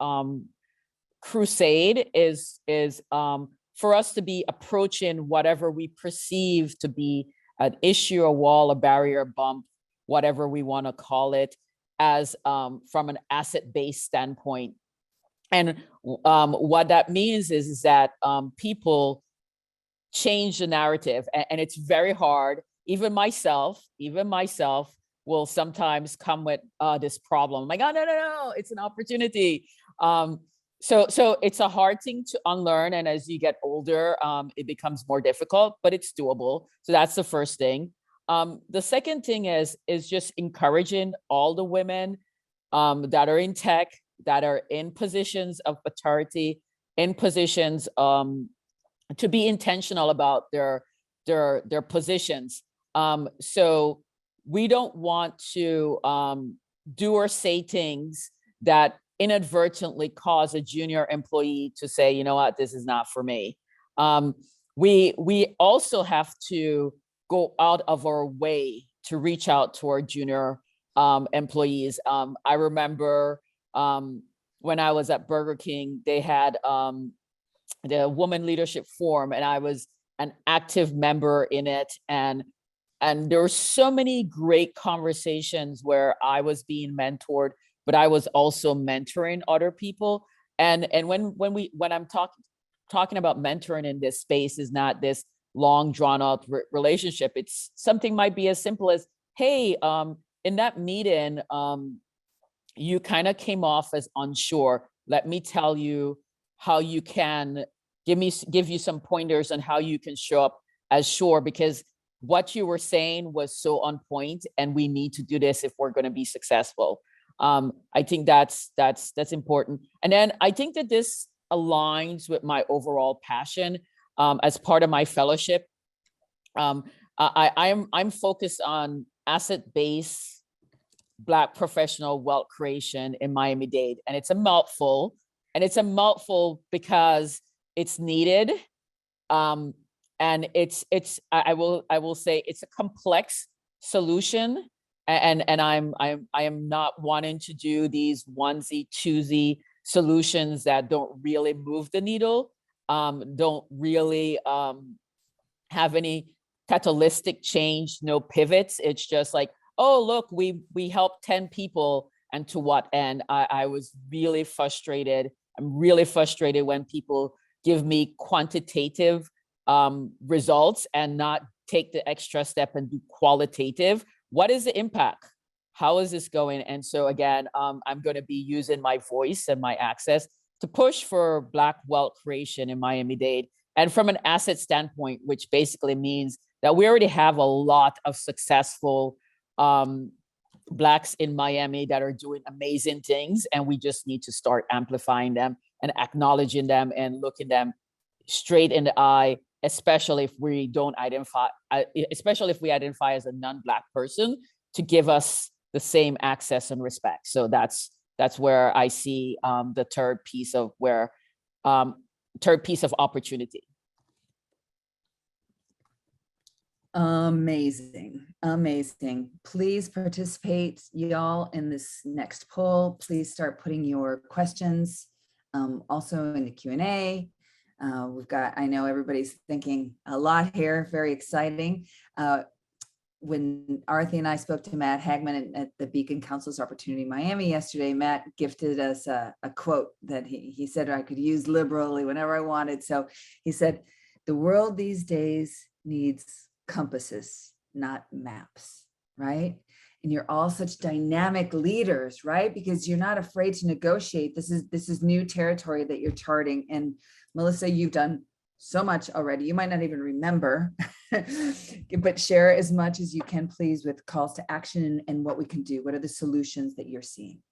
crusade is for us to be approaching whatever we perceive to be an issue, a wall, a barrier, a bump, whatever we want to call it, as from an asset-based standpoint. And what that means is that people change the narrative, and it's very hard. Even myself will sometimes come with this problem. I'm like, oh, no, it's an opportunity. So it's a hard thing to unlearn. And as you get older, it becomes more difficult, but it's doable. So that's the first thing. The second thing is just encouraging all the women that are in tech, that are in positions of authority, in positions to be intentional about their positions. So we don't want to do or say things that inadvertently cause a junior employee to say, you know what, this is not for me. We also have to go out of our way to reach out to our junior employees. I remember when I was at Burger King, they had the Women Leadership Forum, and I was an active member in it. And there were so many great conversations where I was being mentored, but I was also mentoring other people. And when I'm talking about mentoring in this space, is not this long drawn out relationship. It's something might be as simple as, hey, in that meeting, you kind of came off as unsure. Let me tell you how you can give you some pointers on how you can show up as sure, because what you were saying was so on point, and we need to do this if we're going to be successful. I think that's important. And then I think that this aligns with my overall passion as part of my fellowship. I'm focused on asset-based Black professional wealth creation in Miami-Dade. And it's a mouthful. And it's a mouthful because it's needed. And I will say it's a complex solution. And I am not wanting to do these onesie twosie solutions that don't really move the needle, don't really have any catalytic change, no pivots. It's just like, oh, look, we helped 10 people, and to what end? I was really frustrated. I'm really frustrated when people give me quantitative results and not take the extra step and do qualitative. What is the impact? How is this going? And so again, I'm going to be using my voice and my access to push for Black wealth creation in Miami-Dade. And from an asset standpoint, which basically means that we already have a lot of successful Blacks in Miami that are doing amazing things, and we just need to start amplifying them and acknowledging them and looking them straight in the eye, especially if we don't identify, especially if we identify as a non-Black person, to give us the same access and respect. So that's where I see the third piece of opportunity. Amazing, amazing. Please participate, y'all, in this next poll. Please start putting your questions also in the Q&A. We've got, I know everybody's thinking a lot here, very exciting. When Arathi and I spoke to Matt Hagman at the Beacon Council's Opportunity Miami yesterday, Matt gifted us a quote that he said I could use liberally whenever I wanted. So he said, the world these days needs compasses, not maps, right? And you're all such dynamic leaders, right? Because you're not afraid to negotiate. This is new territory that you're charting. And Melissa, you've done so much already. You might not even remember, but share as much as you can, please, with calls to action and what we can do. What are the solutions that you're seeing?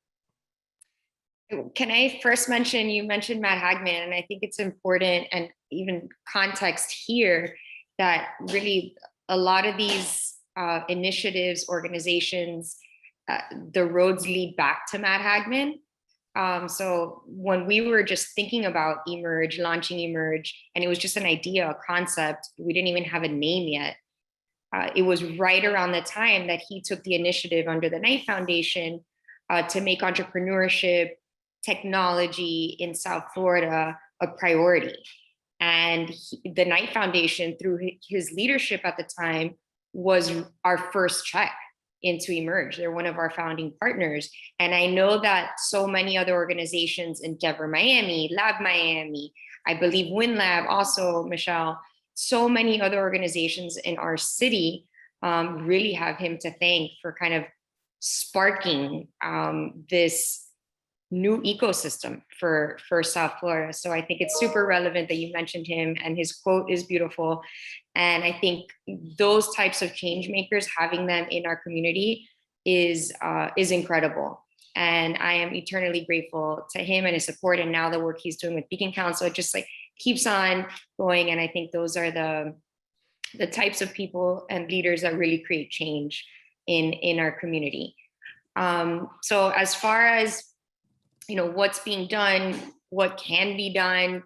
Can I first mention, you mentioned Matt Hagman, and I think it's important, and even context here, that really a lot of these initiatives, organizations, the roads lead back to Matt Hagman. So when we were just thinking about Emerge, launching Emerge, and it was just an idea, a concept, we didn't even have a name yet. It was right around the time that he took the initiative under the Knight Foundation to make entrepreneurship, technology in South Florida a priority. And the Knight Foundation, through his leadership at the time, was our first check into Emerge. They're one of our founding partners. And I know that so many other organizations, Endeavor Miami, Lab Miami, I believe WinLab also, Michelle, so many other organizations in our city really have him to thank for kind of sparking this new ecosystem for South Florida. So I think it's super relevant that you mentioned him, and his quote is beautiful. And I think those types of change makers, having them in our community is incredible. And I am eternally grateful to him and his support, and now the work he's doing with Beacon Council, it just like keeps on going. And I think those are the types of people and leaders that really create change in our community. So as far as what's being done, what can be done,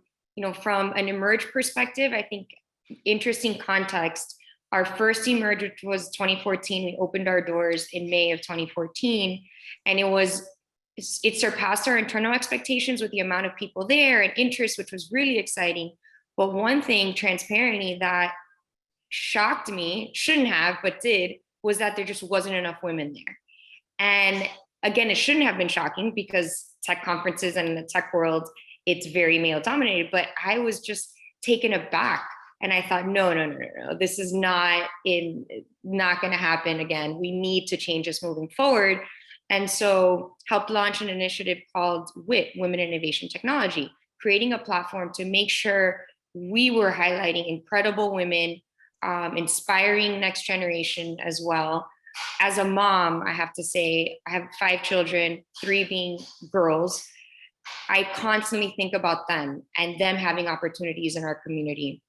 from an Emerge perspective, I think interesting context. Our first Emerge, which was 2014, we opened our doors in May of 2014, and it surpassed our internal expectations with the amount of people there and interest, which was really exciting. But one thing transparently that shocked me, shouldn't have, but did, was that there just wasn't enough women there. And again, it shouldn't have been shocking because tech conferences and in the tech world, it's very male dominated, but I was just taken aback. And I thought, no, this is not going to happen again. We need to change this moving forward. And so helped launch an initiative called WIT, Women in Innovation Technology, creating a platform to make sure we were highlighting incredible women, inspiring next generation as well. As a mom, I have to say, I have 5 children, 3 being girls. I constantly think about them and them having opportunities in our community.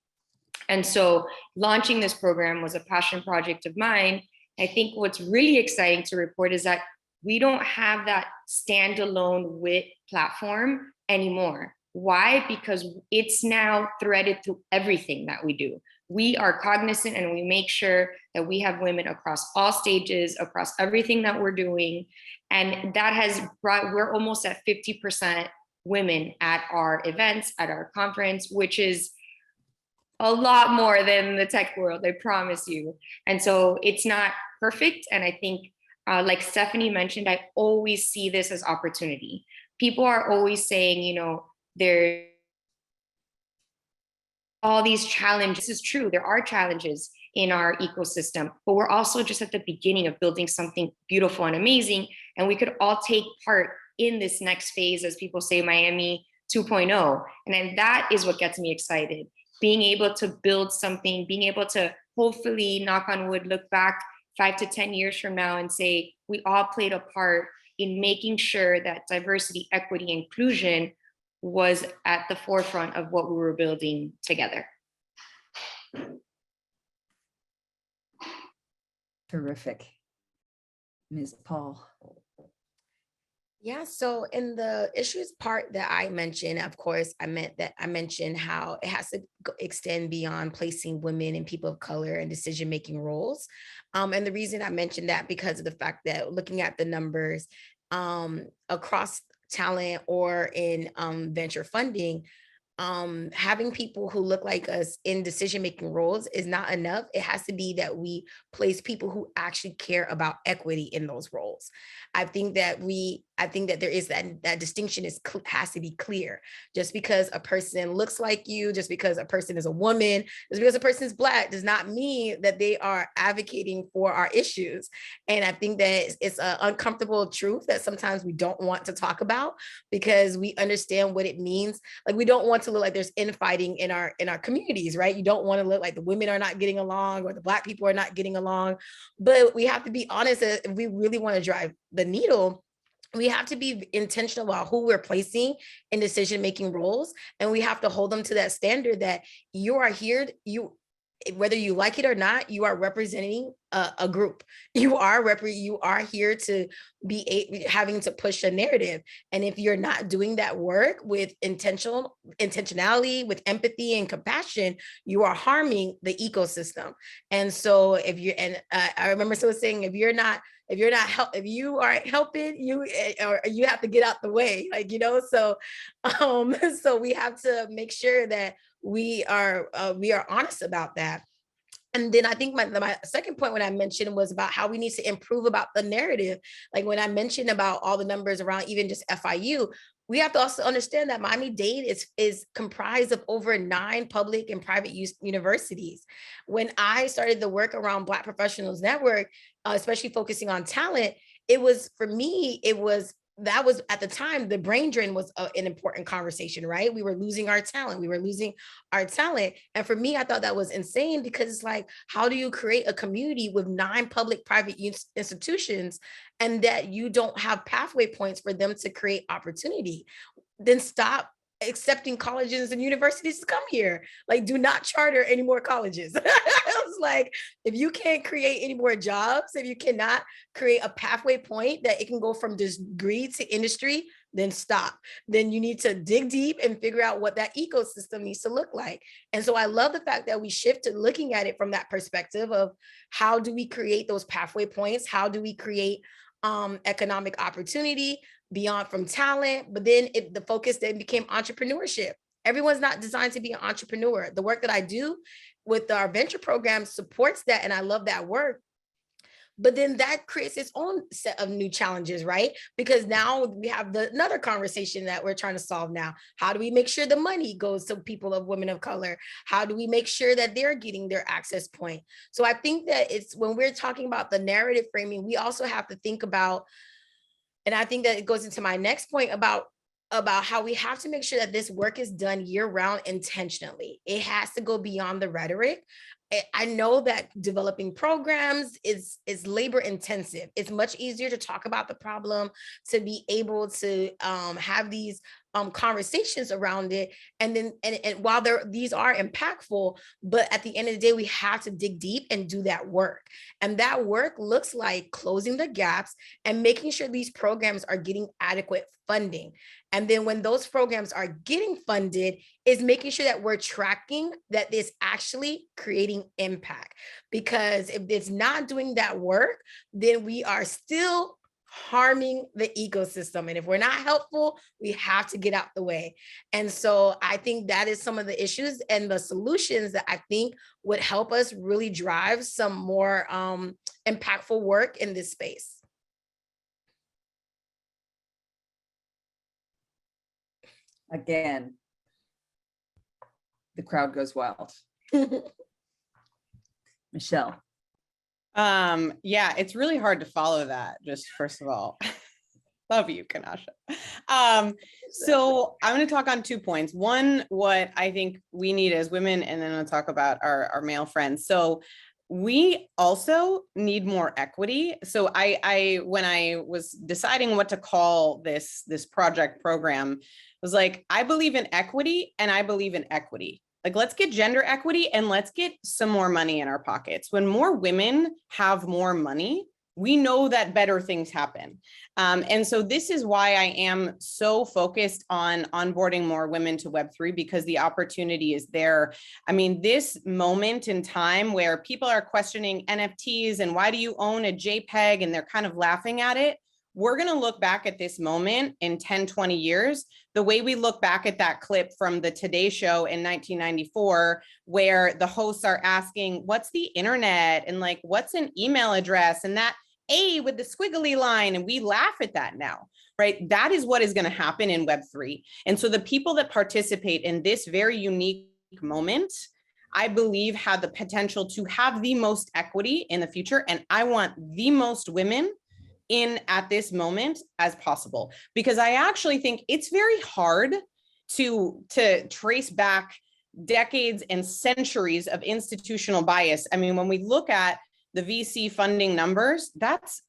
And so launching this program was a passion project of mine. I think what's really exciting to report is that we don't have that standalone WIT platform anymore. Why? Because it's now threaded through everything that we do. We are cognizant and we make sure that we have women across all stages, across everything that we're doing. And that has brought, we're almost at 50% women at our events, at our conference, which is a lot more than the tech world, I promise you. And so it's not perfect. And I think, like Stephanie mentioned, I always see this as opportunity. People are always saying, you know, there all these challenges. This is true. There are challenges in our ecosystem, but we're also just at the beginning of building something beautiful and amazing. And we could all take part in this next phase, as people say, Miami 2.0. And then that is what gets me excited. Being able to build something, being able to hopefully, knock on wood, look back 5 to 10 years from now and say, we all played a part in making sure that diversity, equity, inclusion was at the forefront of what we were building together. Terrific. Ms. Paul. Yeah, so in the issues part that I mentioned, of course, I mentioned how it has to extend beyond placing women and people of color in decision-making roles. And the reason I mentioned that because of the fact that looking at the numbers across talent or in venture funding, having people who look like us in decision-making roles is not enough. It has to be that we place people who actually care about equity in those roles. I think that there is that distinction has to be clear. Just because a person looks like you, just because a person is a woman, just because a person is Black does not mean that they are advocating for our issues. And I think that it's an uncomfortable truth that sometimes we don't want to talk about because we understand what it means. Like, we don't want to look like there's infighting in our communities, right? You don't want to look like the women are not getting along or the Black people are not getting along. But we have to be honest that if we really want to drive the needle, we have to be intentional about who we're placing in decision-making roles. And we have to hold them to that standard that you are here, whether you like it or not, you are representing a group. You are here to be having to push a narrative. And if you're not doing that work with intentionality, with empathy and compassion, you are harming the ecosystem. And so I remember someone saying, if you are helping, you have to get out the way, like, you know. So we have to make sure that we are honest about that. And then I think my second point when I mentioned was about how we need to improve about the narrative. Like when I mentioned about all the numbers around even just FIU, we have to also understand that Miami-Dade is comprised of over 9 public and private universities. When I started the work around Black Professionals Network, especially focusing on talent, that was at the time, the brain drain was an important conversation, right? We were losing our talent. And for me, I thought that was insane because it's like, how do you create a community with 9 public private institutions and that you don't have pathway points for them to create opportunity? Then stop accepting colleges and universities to come here. Like, do not charter any more colleges. I was like, if you can't create any more jobs, if you cannot create a pathway point that it can go from degree to industry, then stop. Then you need to dig deep and figure out what that ecosystem needs to look like. And so I love the fact that we shift to looking at it from that perspective of how do we create those pathway points? How do we create economic opportunity beyond from talent? But then the focus then became entrepreneurship. Everyone's not designed to be an entrepreneur. The work that I do with our venture program supports that, and I love that work. But then that creates its own set of new challenges, right? Because now we have another conversation that we're trying to solve now. How do we make sure the money goes to people of women of color? How do we make sure that they're getting their access point? So I think that it's when we're talking about the narrative framing, we also have to think about, and I think that it goes into my next point about how we have to make sure that this work is done year-round intentionally. It has to go beyond the rhetoric. I know that developing programs is labor intensive. It's much easier to talk about the problem, to be able to have these conversations around it. And then, and while these are impactful, but at the end of the day, we have to dig deep and do that work. And that work looks like closing the gaps and making sure these programs are getting adequate funding. And then when those programs are getting funded, is making sure that we're tracking that it's actually creating impact. Because if it's not doing that work, then we are still harming the ecosystem. And if we're not helpful, we have to get out the way. And so I think that is some of the issues and the solutions that I think would help us really drive some more impactful work in this space. Again, the crowd goes wild. Michelle. Yeah, it's really hard to follow that, just first of all. Love you, Kanasha. So I'm going to talk on 2 points. One, what I think we need as women, and then I'll talk about our male friends. So we also need more equity. So I when I was deciding what to call this project program, was like, I believe in equity and I believe in equity. Like, let's get gender equity and let's get some more money in our pockets. When more women have more money, we know that better things happen. And so this is why I am so focused on onboarding more women to Web3, because the opportunity is there. I mean, this moment in time where people are questioning NFTs and why do you own a JPEG, and they're kind of laughing at it. We're going to look back at this moment in 10, 20 years, the way we look back at that clip from the Today Show in 1994, where the hosts are asking, what's the internet? And like, what's an email address? And that A with the squiggly line, and we laugh at that now, right? That is what is going to happen in Web3. And so the people that participate in this very unique moment, I believe, have the potential to have the most equity in the future. And I want the most women in at this moment as possible, because I actually think it's very hard to trace back decades and centuries of institutional bias. I mean, when we look at the VC funding numbers,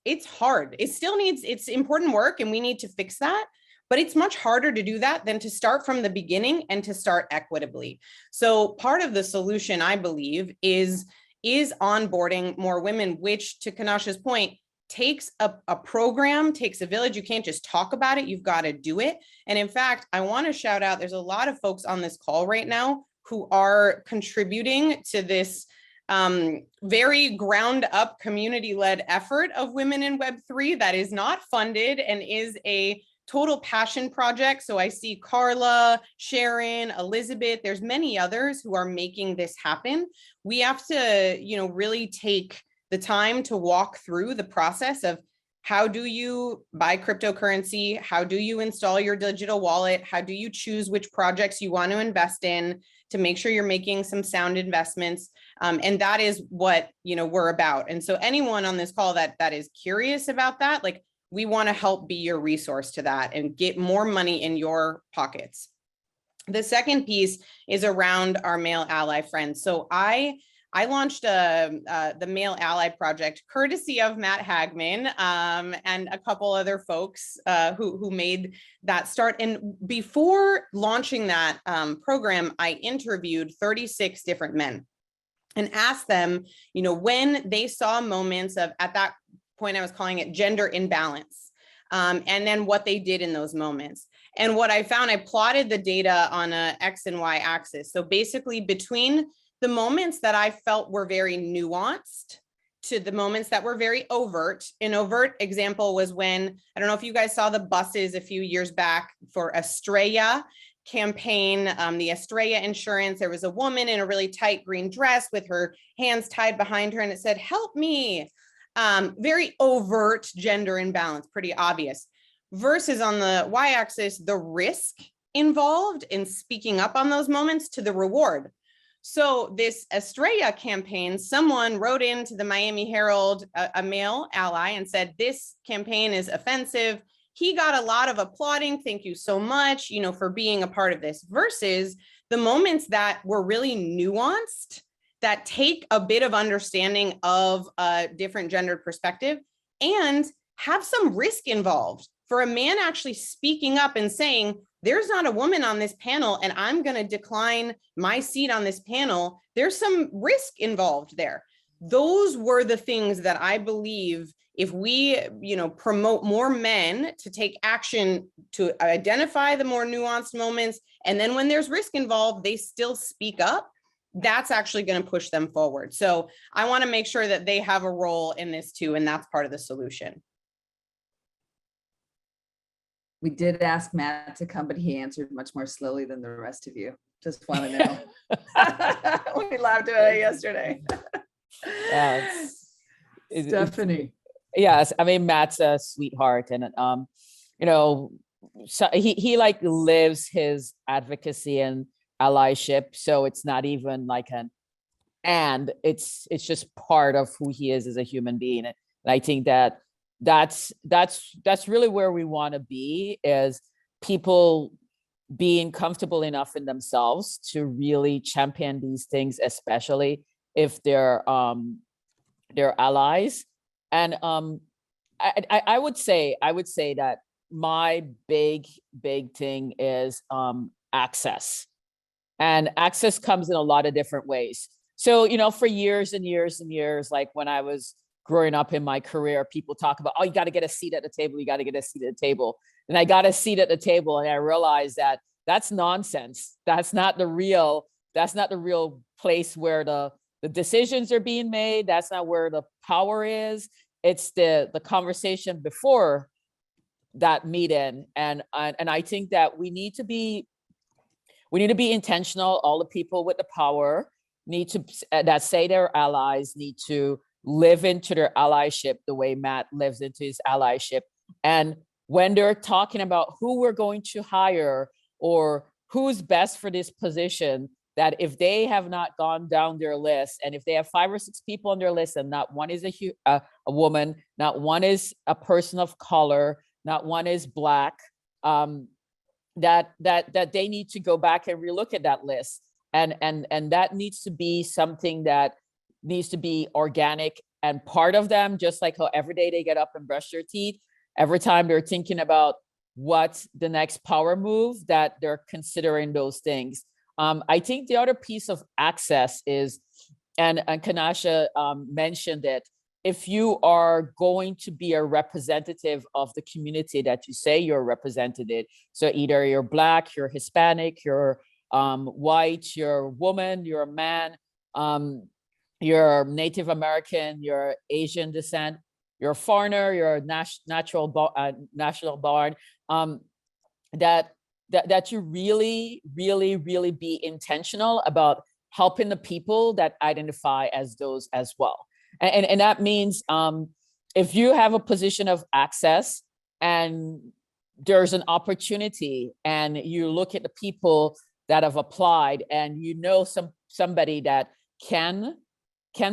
it's hard. It still needs, it's important work and we need to fix that, but it's much harder to do that than to start from the beginning and to start equitably. So part of the solution, I believe, is onboarding more women, which, to Kanasha's point, takes a program, takes a village. You can't just talk about it, you've got to do it. And in fact, I want to shout out, there's a lot of folks on this call right now who are contributing to this very ground up community-led effort of women in Web3 that is not funded and is a total passion project. So I see Carla, Sharon, Elizabeth, there's many others who are making this happen. We have to, really take the time to walk through the process of how do you buy cryptocurrency? How do you install your digital wallet? How do you choose which projects you want to invest in to make sure you're making some sound investments? And that is what, we're about. And so anyone on this call that is curious about that, like, we want to help be your resource to that and get more money in your pockets. The second piece is around our male ally friends. So I launched the Male Ally Project, courtesy of Matt Hagman and a couple other folks who made that start. And before launching that program, I interviewed 36 different men and asked them, when they saw moments of, at that point, I was calling it gender imbalance, and then what they did in those moments. And what I found, I plotted the data on a X and Y axis. So basically between the moments that I felt were very nuanced to the moments that were very overt. An overt example was when, I don't know if you guys saw the buses a few years back for Estrella campaign, the Estrella insurance. There was a woman in a really tight green dress with her hands tied behind her, and it said, "Help me." Very overt gender imbalance, pretty obvious. Versus on the y-axis, the risk involved in speaking up on those moments to the reward. So this Estrella campaign, someone wrote into the Miami Herald, a male ally, and said, this campaign is offensive. He got a lot of applauding. Thank you so much, for being a part of this. Versus the moments that were really nuanced, that take a bit of understanding of a different gendered perspective and have some risk involved. For a man actually speaking up and saying, there's not a woman on this panel and I'm going to decline my seat on this panel. There's some risk involved there. Those were the things that I believe if we, promote more men to take action to identify the more nuanced moments, and then when there's risk involved, they still speak up, that's actually going to push them forward. So I want to make sure that they have a role in this too, and that's part of the solution. We did ask Matt to come, but he answered much more slowly than the rest of you. Just want to know. We laughed at it yesterday. Yeah, Stephanie. Yes, I mean, Matt's a sweetheart, and so he like lives his advocacy and allyship. So it's not even like it's just part of who he is as a human being. And I think that's really where we want to be, is people being comfortable enough in themselves to really champion these things, especially if they're allies. And I would say that my big thing is access. And access comes in a lot of different ways. So, for years and years and years, like when I was growing up in my career, people talk about, oh, you got to get a seat at the table. You got to get a seat at the table. And I got a seat at the table, and I realized that that's nonsense. That's not the real place where the decisions are being made. That's not where the power is. It's the conversation before that meeting. And I think that we need to be intentional. All the people with the power need to, that say they're allies, need to live into their allyship the way Matt lives into his allyship. And when they're talking about who we're going to hire or who's best for this position, that if they have not gone down their list, and if they have 5 or 6 people on their list and not one is a woman, not one is a person of color, not one is Black, that they need to go back and relook at that list. And that needs to be something that needs to be organic and part of them, just like how every day they get up and brush their teeth, every time they're thinking about what's the next power move, that they're considering those things. I think the other piece of access is, and Kanasha mentioned it, if you are going to be a representative of the community that you say you're represented, so either you're Black, you're Hispanic, you're white, you're a woman, you're a man, you're Native American, you're Asian descent, you're a foreigner, you're a national born, that you really be intentional about helping the people that identify as those as well. And that means if you have a position of access and there's an opportunity and you look at the people that have applied and somebody that can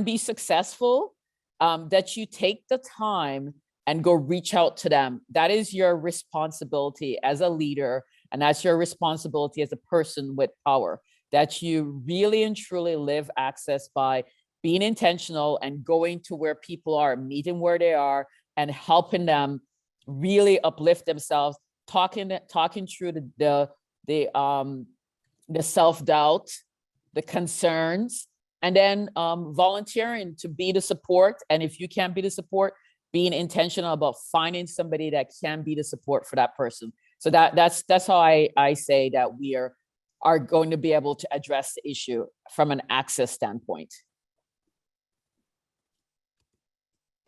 be successful, that you take the time and go reach out to them. That is your responsibility as a leader, and that's your responsibility as a person with power, that you really and truly live access by being intentional and going to where people are, meeting where they are, and helping them really uplift themselves, talking through the self-doubt, the concerns, and then volunteering to be the support. And if you can't be the support, being intentional about finding somebody that can be the support for that person. So that's how I say that we are going to be able to address the issue from an access standpoint.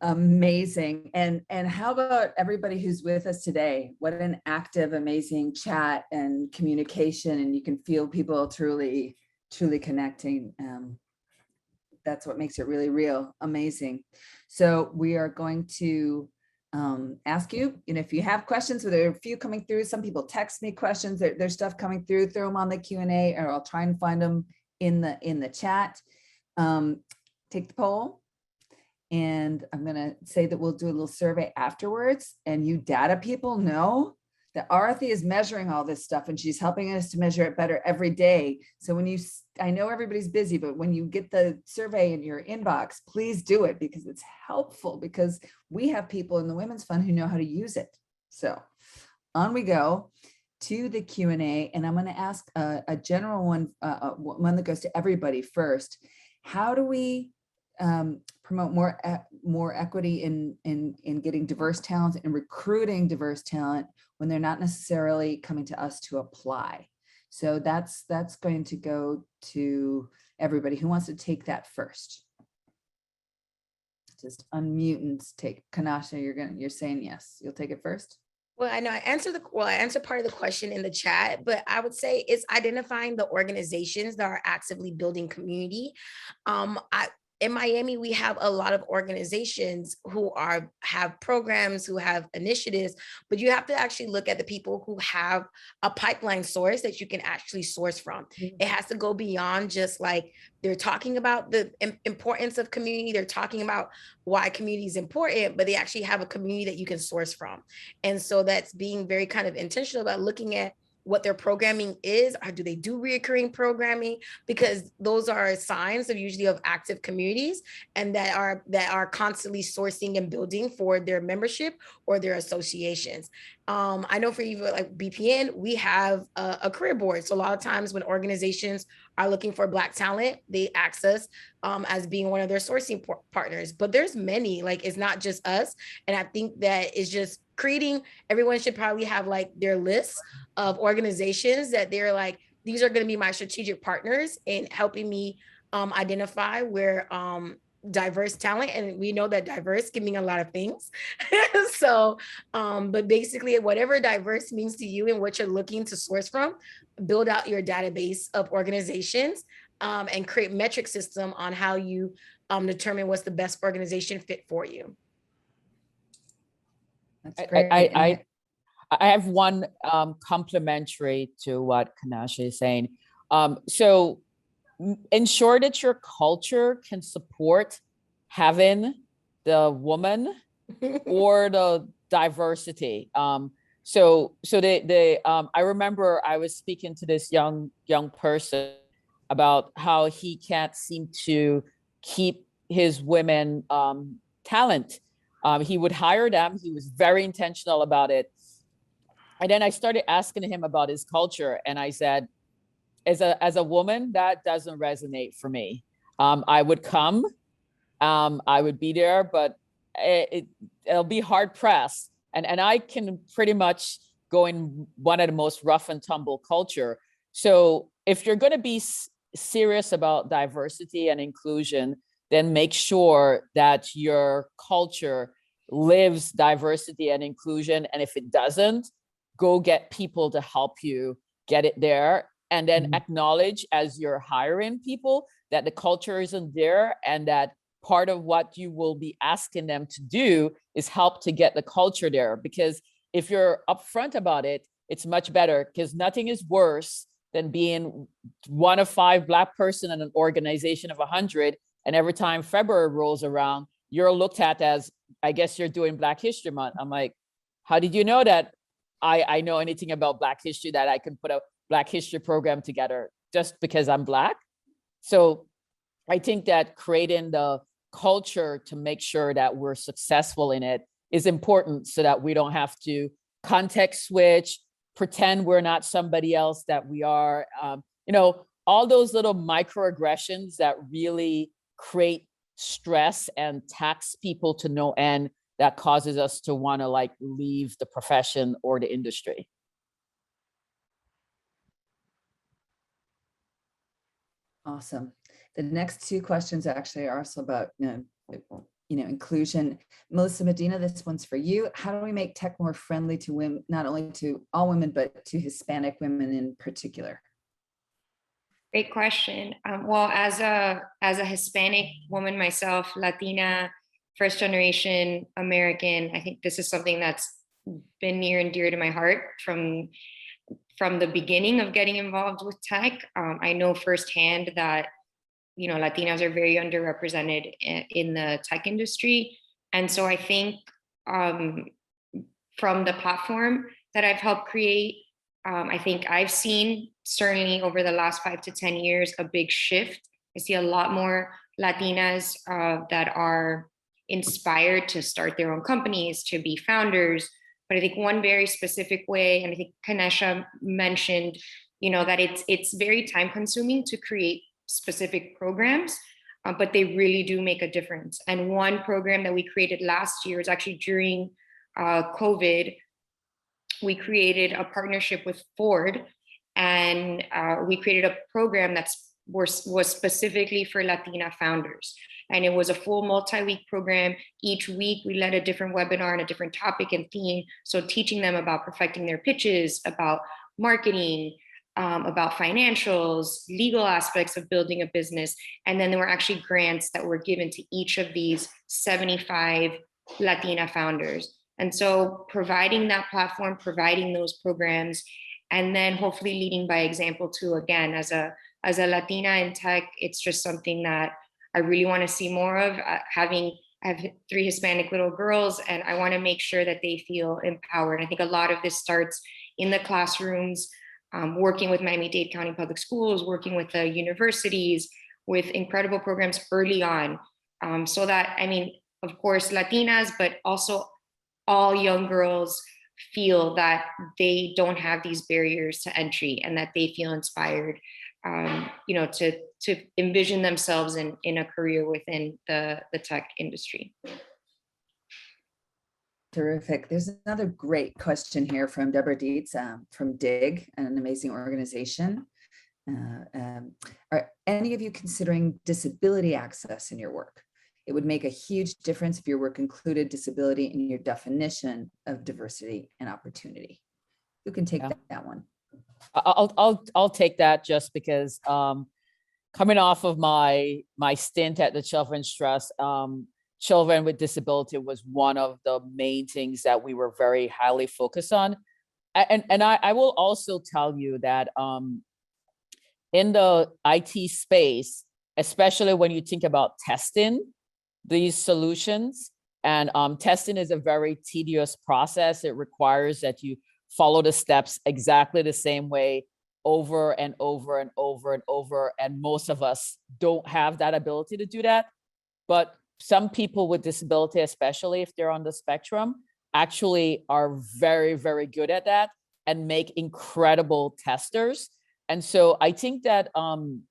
Amazing. And how about everybody who's with us today? What an active, amazing chat and communication, and you can feel people truly connecting. That's what makes it really real. Amazing. So we are going to ask you, if you have questions, there are a few coming through. Some people text me questions. There's stuff coming through. Throw them on the Q&A, or I'll try and find them in the chat. Take the poll. And I'm going to say that we'll do a little survey afterwards. And you data people know that Arathi is measuring all this stuff, and she's helping us to measure it better every day. So I know everybody's busy, but when you get the survey in your inbox, please do it, because it's helpful, because we have people in the Women's Fund who know how to use it. So on we go. to the Q&A, and I'm going to ask a general one, one that goes to everybody first. How do we promote more equity in getting diverse talent and recruiting diverse talent when they're not necessarily coming to us to apply? So that's going to go to everybody. Who wants to take that first? Just unmute and take. Kanasha, you're saying yes. You'll take it first. Well, I know I answered part of the question in the chat, but I would say it's identifying the organizations that are actively building community. In Miami, we have a lot of organizations who have programs, who have initiatives, but you have to actually look at the people who have a pipeline source that you can actually source from. It has to go beyond just like they're talking about the importance of community. They're talking about why community is important, but they actually have a community that you can source from. And so that's being very kind of intentional about looking at what their programming is, or do they do reoccurring programming? Because those are signs of usually of active communities and that are constantly sourcing and building for their membership or their associations. I know for even like BPN, we have a career board. So a lot of times when organizations are looking for Black talent, they access as being one of their sourcing partners. But there's many, like it's not just us. And I think that it's just creating, everyone should probably have like their lists of organizations that they're like, these are going to be my strategic partners in helping me identify where diverse talent, and we know that diverse can mean a lot of things. So, but basically whatever diverse means to you and what you're looking to source from, build out your database of organizations and create metric system on how you determine what's the best organization fit for you. That's great. I have one complementary to what Kanasha is saying. So ensure that your culture can support having the woman or the diversity. So I remember I was speaking to this young person about how he can't seem to keep his women talent. He would hire them. He was very intentional about it. And then I started asking him about his culture. And I said, as a woman, that doesn't resonate for me. I would come, I would be there, but it'll be hard pressed. And I can pretty much go in one of the most rough and tumble culture. So if you're going to be serious about diversity and inclusion, then make sure that your culture lives diversity and inclusion. And if it doesn't, go get people to help you get it there. And then acknowledge as you're hiring people that the culture isn't there, and that part of what you will be asking them to do is help to get the culture there. Because if you're upfront about it, it's much better, because nothing is worse than being one of 5 Black person in an organization of 100. And every time February rolls around, you're looked at as, I guess you're doing Black History Month. I'm like, how did you know that I know anything about Black history, that I can put a Black history program together just because I'm Black? So I think that creating the culture to make sure that we're successful in it is important, so that we don't have to context switch, pretend we're not somebody else that we are. All those little microaggressions that really create stress and tax people to no end, that causes us to want to like leave the profession or the industry. Awesome. The next 2 questions actually are also about inclusion. Melissa, Medina, this one's for you. How do we make tech more friendly to women, not only to all women, but to Hispanic women in particular? Great question. Well, as a Hispanic woman myself, Latina, first generation American, I think this is something that's been near and dear to my heart from the beginning of getting involved with tech. I know firsthand that Latinas are very underrepresented in the tech industry. And so I think from the platform that I've helped create, I think I've seen certainly over the last 5 to 10 years, a big shift. I see a lot more Latinas that are inspired to start their own companies, to be founders, But I think one very specific way, and I think Kanesha mentioned, that it's very time consuming to create specific programs, but they really do make a difference. And one program that we created last year is actually during COVID. We created a partnership with Ford, and we created a program was specifically for Latina founders. And it was a full multi-week program. Each week we led a different webinar on a different topic and theme. So teaching them about perfecting their pitches, about marketing, about financials, legal aspects of building a business. And then there were actually grants that were given to each of these 75 Latina founders. And so providing that platform, providing those programs, and then hopefully leading by example too. Again, as a Latina in tech, it's just something that I really want to see more of. I have 3 Hispanic little girls, and I want to make sure that they feel empowered. I think a lot of this starts in the classrooms, working with Miami-Dade County Public Schools, working with the universities, with incredible programs early on. So that, of course, Latinas, but also all young girls feel that they don't have these barriers to entry and that they feel inspired, to envision themselves in a career within the tech industry. Terrific. There's another great question here from Deborah Dietz from DIG, an amazing organization. Are any of you considering disability access in your work? It would make a huge difference if your work included disability in your definition of diversity and opportunity. You can take that one. I'll take that, just because coming off of my stint at the Children's Trust, children with disability was one of the main things that we were very highly focused on. And I will also tell you that in the IT space, especially when you think about testing these solutions, and testing is a very tedious process. It requires that you follow the steps exactly the same way over and over and over and over. And most of us don't have that ability to do that. But some people with disability, especially if they're on the spectrum, actually are very, very good at that and make incredible testers. And so I think that when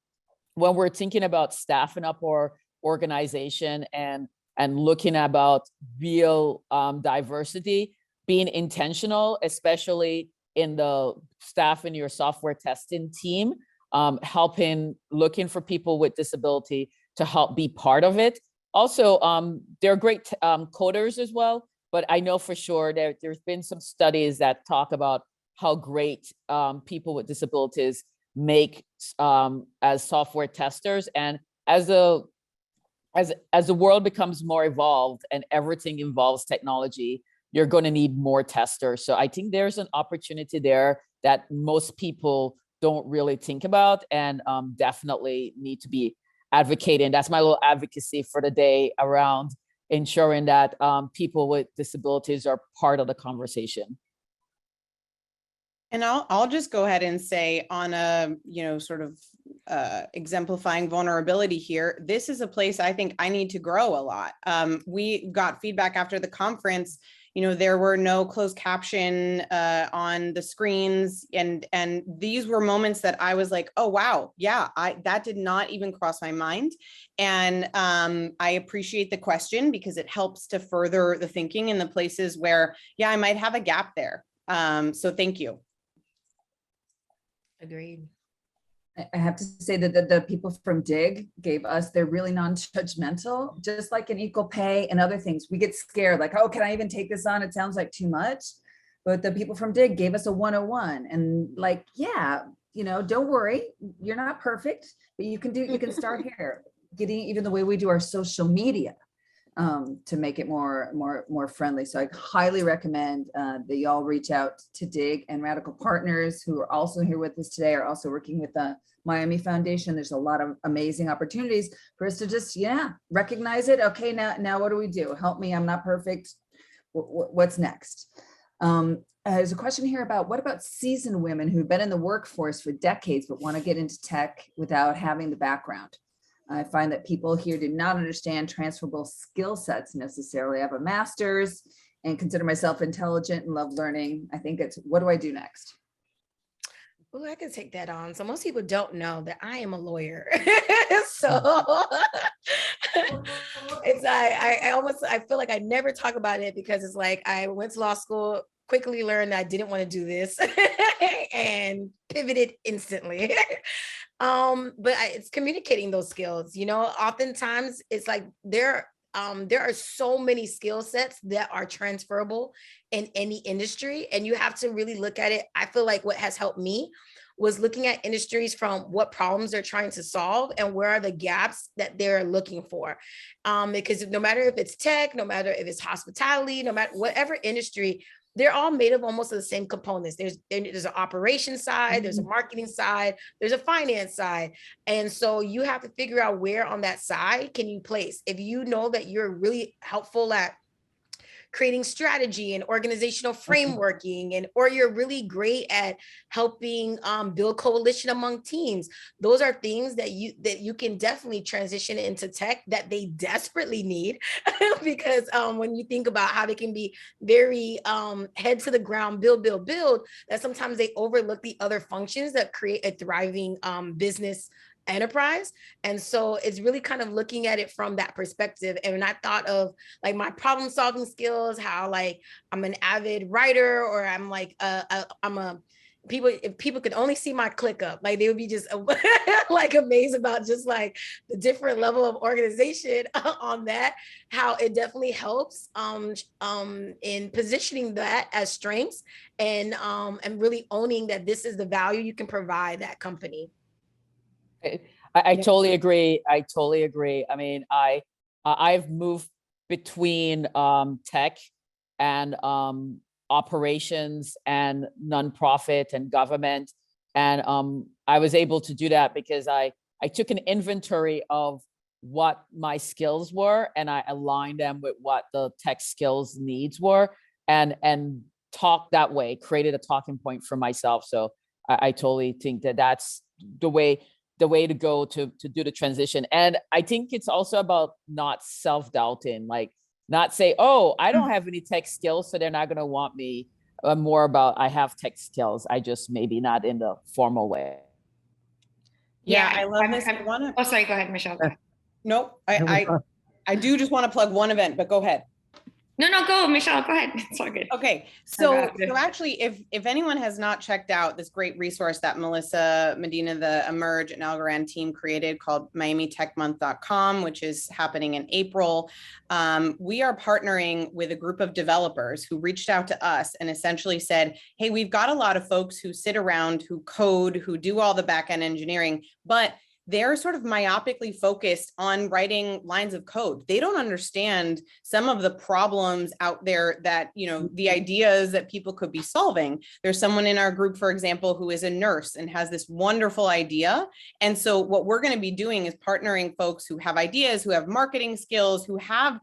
we're thinking about staffing up our organization and looking about real diversity, being intentional, especially in the staff in your software testing team, looking for people with disability to help be part of it. Also, they're great coders as well, but I know for sure that there's been some studies that talk about how great people with disabilities make as software testers. And as the world becomes more evolved and everything involves technology, you're going to need more testers. So I think there's an opportunity there that most people don't really think about, and definitely need to be advocating. That's my little advocacy for the day, around ensuring that people with disabilities are part of the conversation. And I'll just go ahead and say, on a, sort of exemplifying vulnerability here, this is a place I think I need to grow a lot. We got feedback after the conference, there were no closed caption on the screens. And these were moments that I was like, oh, wow. Yeah, that did not even cross my mind. And I appreciate the question, because it helps to further the thinking in the places where, I might have a gap there. So thank you. Agreed. I have to say that the people from DIG gave us, they're really non-judgmental, just like in equal pay and other things. We get scared, like, oh, can I even take this on? It sounds like too much. But the people from DIG gave us a 101, and like, don't worry, you're not perfect, but you can start here, getting even the way we do our social media to make it more friendly. So I highly recommend that y'all reach out to DIG, and Radical Partners, who are also here with us today, are also working with the Miami Foundation. There's a lot of amazing opportunities for us to just, recognize it. Okay, now what do we do? Help me, I'm not perfect. What's next? There's a question here about, what about seasoned women who've been in the workforce for decades but want to get into tech without having the background? I find that people here do not understand transferable skill sets necessarily. I have a master's and consider myself intelligent and love learning. I think it's, what do I do next? Oh, I can take that on. So most people don't know that I am a lawyer. So it's I feel like I never talk about it because it's like I went to law school, quickly learned that I didn't want to do this and pivoted instantly. It's communicating those skills. You know, oftentimes it's like there are so many skill sets that are transferable in any industry, and you have to really look at it. I feel like what has helped me was looking at industries from what problems they're trying to solve and where are the gaps that they're looking for. Because no matter if it's tech, no matter if it's hospitality, no matter whatever industry, they're all made of almost the same components. There's an operation side, there's a marketing side, there's a finance side. And so you have to figure out where on that side can you place. If you know that you're really helpful at creating strategy and organizational frameworking, or you're really great at helping build coalition among teams. Those are things that you can definitely transition into tech that they desperately need because when you think about how they can be very head to the ground, build, that sometimes they overlook the other functions that create a thriving business enterprise. And so it's really kind of looking at it from that perspective. And when I thought of like my problem solving skills, how like I'm an avid writer, or I'm like if people could only see my ClickUp, like they would be just like amazed about just like the different level of organization on that, how it definitely helps in positioning that as strengths and really owning that this is the value you can provide that company. I totally agree. I totally agree. I mean, I've moved between tech and operations and nonprofit and government. And I was able to do that because I took an inventory of what my skills were and I aligned them with what the tech skills needs were and talk that way, created a talking point for myself. So I totally think that that's the way to go to do the transition. And I think it's also about not self-doubting, like not say, oh, I don't have any tech skills, so they're not going to want me. More about I have tech skills, I just maybe not in the formal way. Yeah, I love this. Oh, sorry, go ahead, Michelle. Nope, I do just want to plug one event, but go ahead. No, go, Michelle, go ahead. It's all good. Okay, so actually, if anyone has not checked out this great resource that Melissa Medina, the Emerge and Algorand team created called MiamiTechMonth.com, which is happening in April, we are partnering with a group of developers who reached out to us and essentially said, hey, we've got a lot of folks who sit around, who code, who do all the back-end engineering, but they're sort of myopically focused on writing lines of code. They don't understand some of the problems out there that, you know, the ideas that people could be solving. There's someone in our group, for example, who is a nurse and has this wonderful idea. And so what we're going to be doing is partnering folks who have ideas, who have marketing skills, who have,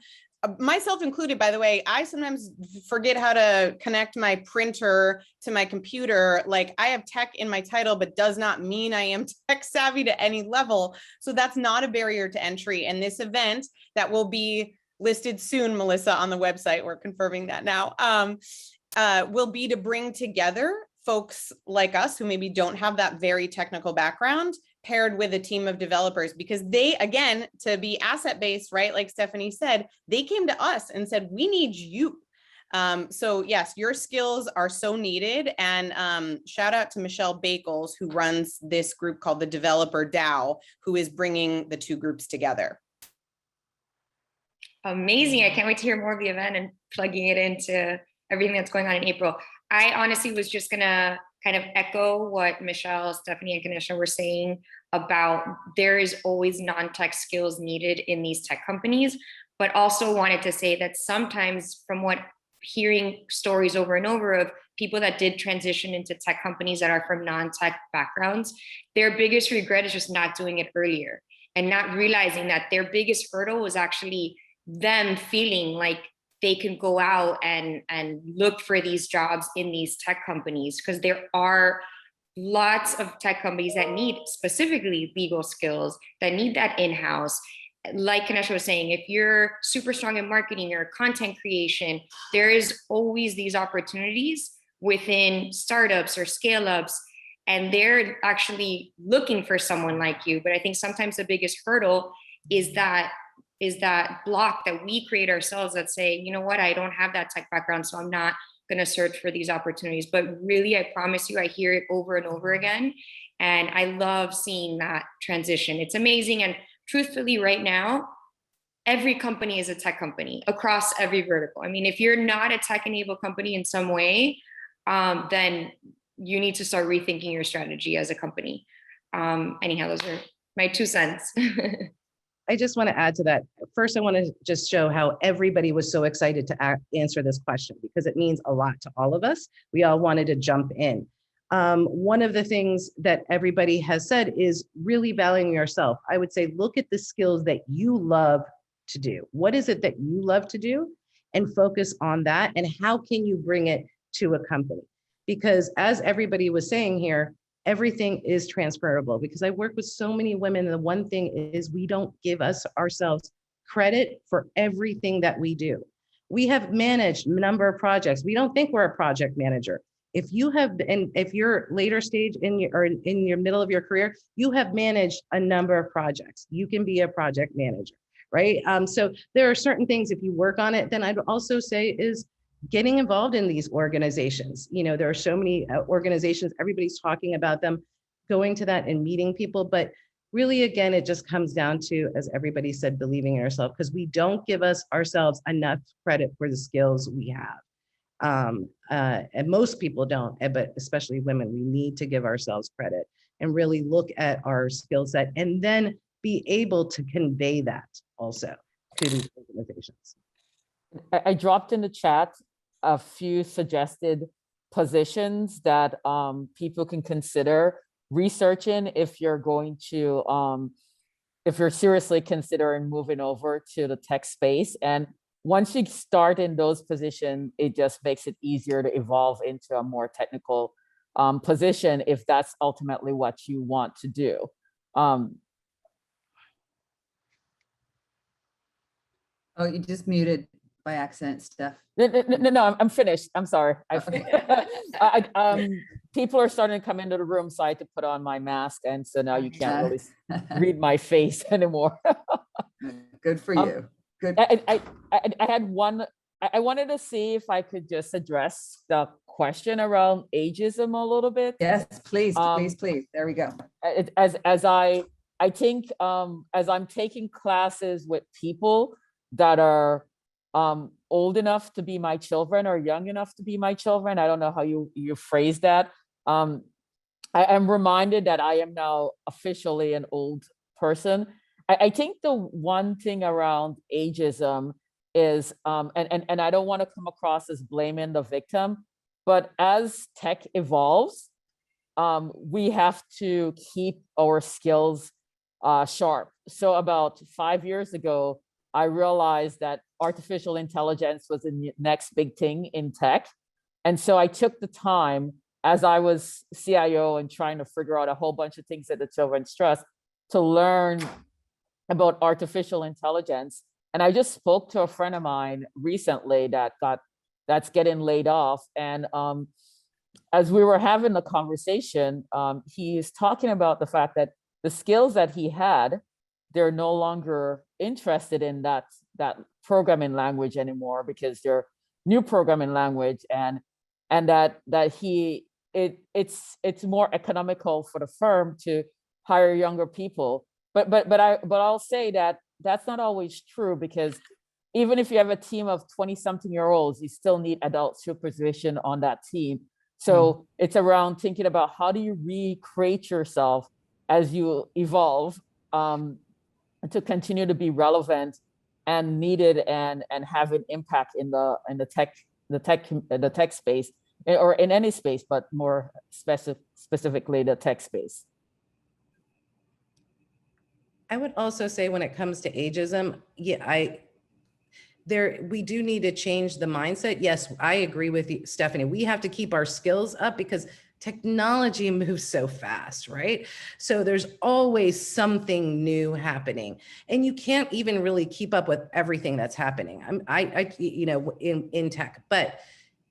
myself included, by the way, I sometimes forget how to connect my printer to my computer. Like I have tech in my title, but does not mean I am tech savvy to any level. So that's not a barrier to entry. And this event that will be listed soon, Melissa, on the website, we're confirming that now, will be to bring together folks like us who maybe don't have that very technical background, paired with a team of developers, because they, again, to be asset-based, right? Like Stephanie said, they came to us and said, we need you. So yes, your skills are so needed. And shout out to Michelle Bakels, who runs this group called the Developer DAO, who is bringing the two groups together. Amazing. I can't wait to hear more of the event and plugging it into everything that's going on in April. I honestly was just gonna kind of echo what Michelle, Stephanie, and Ganesha were saying about there is always non-tech skills needed in these tech companies, but also wanted to say that sometimes from what hearing stories over and over of people that did transition into tech companies that are from non-tech backgrounds, their biggest regret is just not doing it earlier and not realizing that their biggest hurdle was actually them feeling like they can go out and look for these jobs in these tech companies, because there are lots of tech companies that need specifically legal skills, that need that in-house. like Kanesha was saying, if you're super strong in marketing or content creation, there is always these opportunities within startups or scale ups, and they're actually looking for someone like you. But I think sometimes the biggest hurdle is that block that we create ourselves that say, you know what, I don't have that tech background, so I'm not going to search for these opportunities. But really, I promise you, I hear it over and over again. And I love seeing that transition. It's amazing. And truthfully, right now, every company is a tech company across every vertical. I mean, if you're not a tech-enabled company in some way, then you need to start rethinking your strategy as a company. Anyhow, those are my 2 cents. I just want to add to that. First, I want to just show how everybody was so excited to answer this question, because it means a lot to all of us. We all wanted to jump in. One of the things that everybody has said is really valuing yourself. I would say, look at the skills that you love to do. What is it that you love to do? And focus on that. And how can you bring it to a company? Because as everybody was saying here, everything is transferable, because I work with so many women. And the one thing is, we don't give ourselves credit for everything that we do. We have managed a number of projects. We don't think we're a project manager. If you have, and if you're later stage in your middle of your career, you have managed a number of projects. You can be a project manager, right? So there are certain things, if you work on it, then I'd also say is getting involved in these organizations. You know, there are so many organizations, everybody's talking about them, going to that and meeting people. But really, again, it just comes down to, as everybody said, believing in yourself, because we don't give ourselves enough credit for the skills we have. And most people don't, but especially women, we need to give ourselves credit and really look at our skill set, and then be able to convey that also to these organizations. I dropped in the chat a few suggested positions that people can consider researching if you're going to, if you're seriously considering moving over to the tech space. And once you start in those positions, it just makes it easier to evolve into a more technical position if that's ultimately what you want to do. Oh, you just muted by accident, Steph. No, I'm finished. I'm sorry. Okay. People are starting to come into the room, so I had to put on my mask, and so now you can't really read my face anymore. Good for you. Good. I had one. I wanted to see if I could just address the question around ageism a little bit. Yes, please, please, please. There we go. As I think as I'm taking classes with people that are old enough to be my children or young enough to be my children, I don't know how you phrase that. I am reminded that I am now officially an old person. I think the one thing around ageism is, and I don't want to come across as blaming the victim, but as tech evolves, we have to keep our skills sharp. So about 5 years ago, I realized that artificial intelligence was the next big thing in tech. And so I took the time, as I was CIO and trying to figure out a whole bunch of things at the Children's Trust, to learn about artificial intelligence. And I just spoke to a friend of mine recently that's getting laid off. And as we were having the conversation, he's talking about the fact that the skills that he had, they're no longer interested in that programming language anymore, because they're new programming language, and that it's more economical for the firm to hire younger people. But I'll say that that's not always true, because even if you have a team of 20-something-year-olds, you still need adult supervision on that team. So it's around thinking about how do you recreate yourself as you evolve, to continue to be relevant and needed and have an impact in the tech space, or in any space, but more specifically the tech space. I would also say, when it comes to ageism, we do need to change the mindset. Yes, I agree with you, Stephanie. We have to keep our skills up, because Technology moves so fast, right? So there's always something new happening, and you can't even really keep up with everything that's happening. You know, in tech, but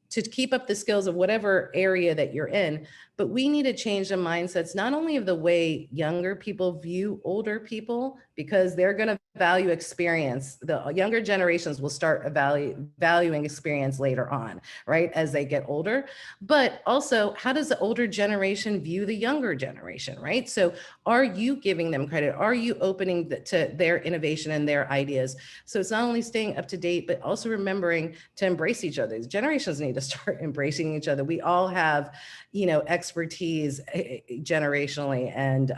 to keep up the skills of whatever area that you're in. But we need to change the mindsets, not only of the way younger people view older people, because they're going to value experience. The younger generations will start valuing experience later on, right, as they get older. But also, how does the older generation view the younger generation, right? So are you giving them credit? Are you opening to their innovation and their ideas? So it's not only staying up to date, but also remembering to embrace each other. These generations need to start embracing each other. We all have, you know, expertise generationally, and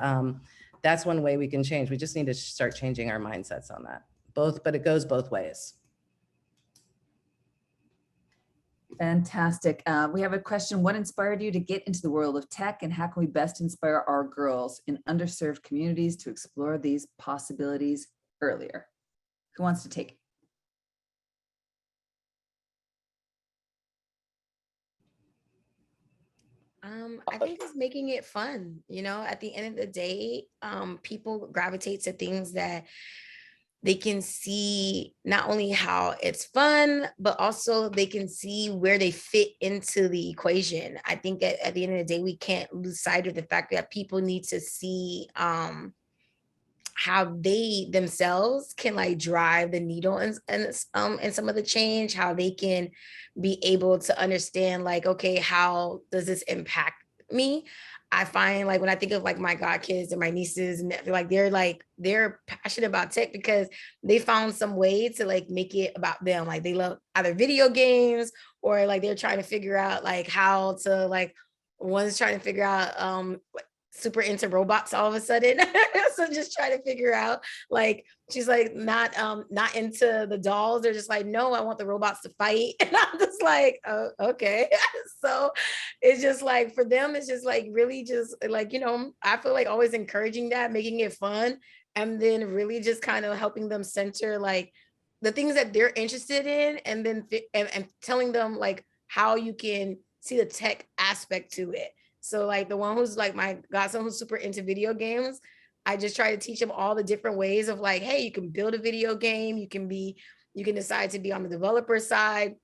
that's one way we can change. We just need to start changing our mindsets on that. But it goes both ways. Fantastic. We have a question. What inspired you to get into the world of tech, and how can we best inspire our girls in underserved communities to explore these possibilities earlier? Who wants to take it? I think it's making it fun. You know, at the end of the day, people gravitate to things that they can see not only how it's fun, but also they can see where they fit into the equation. I think at the end of the day, we can't lose sight of the fact that people need to see how they themselves can like drive the needle in some of the change, how they can be able to understand like, okay, how does this impact me? I find like when I think of like my godkids and my nieces, and they're passionate about tech because they found some way to like make it about them. Like they love either video games, or like they're trying to figure out like how to like, one's trying to figure out super into robots all of a sudden. So just trying to figure out, like, she's like not into the dolls. They're just like, no, I want the robots to fight. And I'm just like, oh, okay. So it's just like, for them, it's just like really just like, you know, I feel like always encouraging that, making it fun, and then really just kind of helping them center like the things that they're interested in, and then and telling them like how you can see the tech aspect to it. So like the one who's like my godson who's super into video games, I just try to teach him all the different ways of like, hey, you can build a video game. You can decide to be on the developer side.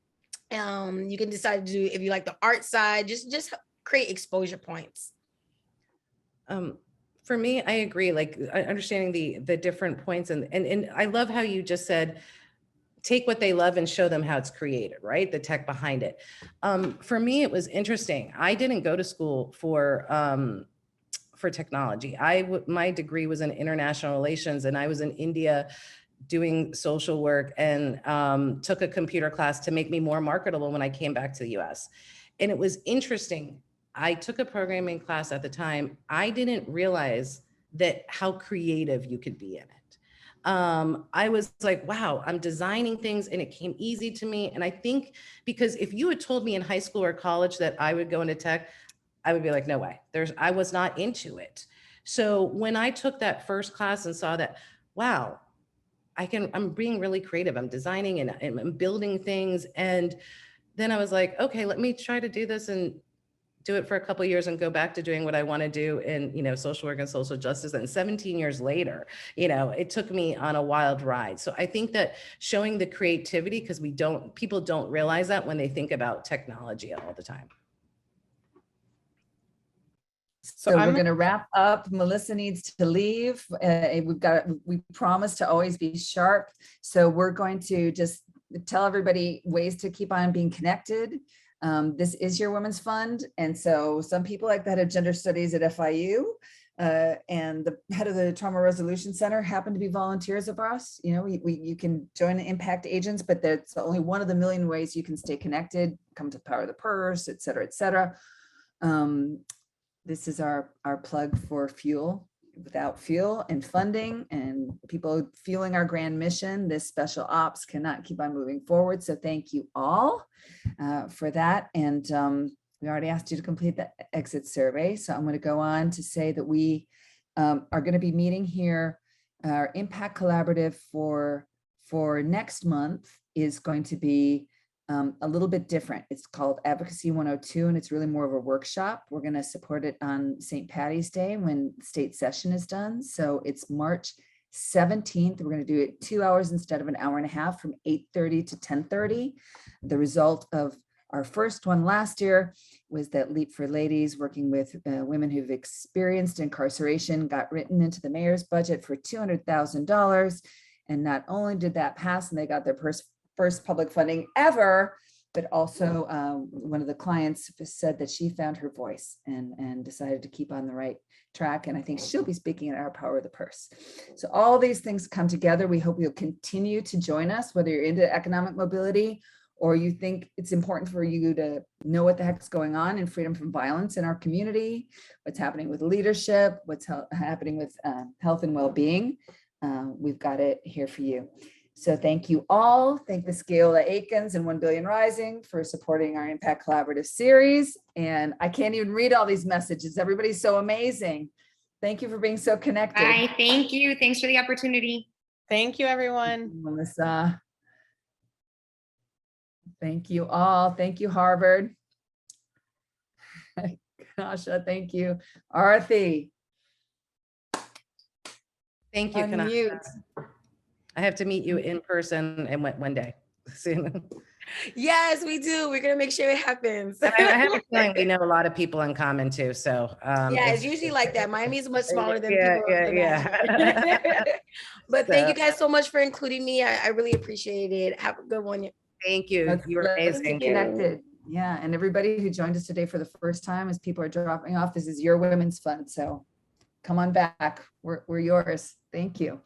You can decide to do, if you like the art side, just create exposure points. For me, I agree. Like understanding the different points, and I love how you just said, take what they love and show them how it's created, right? The tech behind it. For me, it was interesting. I didn't go to school for technology. My degree was in international relations, and I was in India doing social work, and took a computer class to make me more marketable when I came back to the US. And it was interesting. I took a programming class at the time. I didn't realize that how creative you could be in it. I was like, wow, I'm designing things, and it came easy to me. And I think because if you had told me in high school or college that I would go into tech, I would be like, no way. I was not into it. So when I took that first class and saw that, wow, I'm being really creative. I'm designing and I'm building things. And then I was like, okay, let me try to do this and do it for a couple of years and go back to doing what I want to do in, you know, social work and social justice. And 17 years later, you know, it took me on a wild ride. So I think that showing the creativity, because people don't realize that when they think about technology all the time. So we're going to wrap up. Melissa needs to leave. We promised to always be sharp. So we're going to just tell everybody ways to keep on being connected. This is your Women's Fund. And so some people like the head of gender studies at FIU and the head of the Trauma Resolution Center happen to be volunteers of us. You know, you can join the impact agents, but that's only one of the million ways you can stay connected, come to Power the Purse, et cetera, et cetera. This is our plug for fuel. Without fuel and funding and people fueling our grand mission, this special ops cannot keep on moving forward. So thank you all for that. And we already asked you to complete the exit survey. So I'm going to go on to say that we are going to be meeting here. Our Impact Collaborative for next month is going to be a little bit different. It's called Advocacy 102, and it's really more of a workshop. We're going to support it on St. Patty's Day when state session is done. So it's March 17th. We're going to do it 2 hours instead of an hour and a half, from 8:30 to 10:30. The result of our first one last year was that Leap for Ladies, working with women who've experienced incarceration, got written into the mayor's budget for $200,000. And not only did that pass and they got their first public funding ever, but also one of the clients said that she found her voice and decided to keep on the right track. And I think she'll be speaking at our Power of the Purse. So all these things come together. We hope you'll continue to join us, whether you're into economic mobility or you think it's important for you to know what the heck's going on in freedom from violence in our community, what's happening with leadership, what's happening with health and well-being. We've got it here for you. So thank you all. Thank the Scaola Aikens and 1 Billion Rising for supporting our Impact Collaborative series. And I can't even read all these messages. Everybody's so amazing. Thank you for being so connected. Bye. Thank you. Thanks for the opportunity. Thank you, everyone. Melissa. Thank you all. Thank you, Harvard. Kasha, thank you. Arathi. Thank you. Unmute. I have to meet you in person and one day soon. Yes, we do. We're gonna make sure it happens. And I have a feeling we know a lot of people in common too. So yeah, it's usually like that. Miami is much smaller than people. Yeah. But thank you guys so much for including me. I really appreciate it. Have a good one. Thank you. You were amazing. Connected. Yeah, and everybody who joined us today for the first time, as people are dropping off, this is your Women's Fund. So come on back. We're yours. Thank you.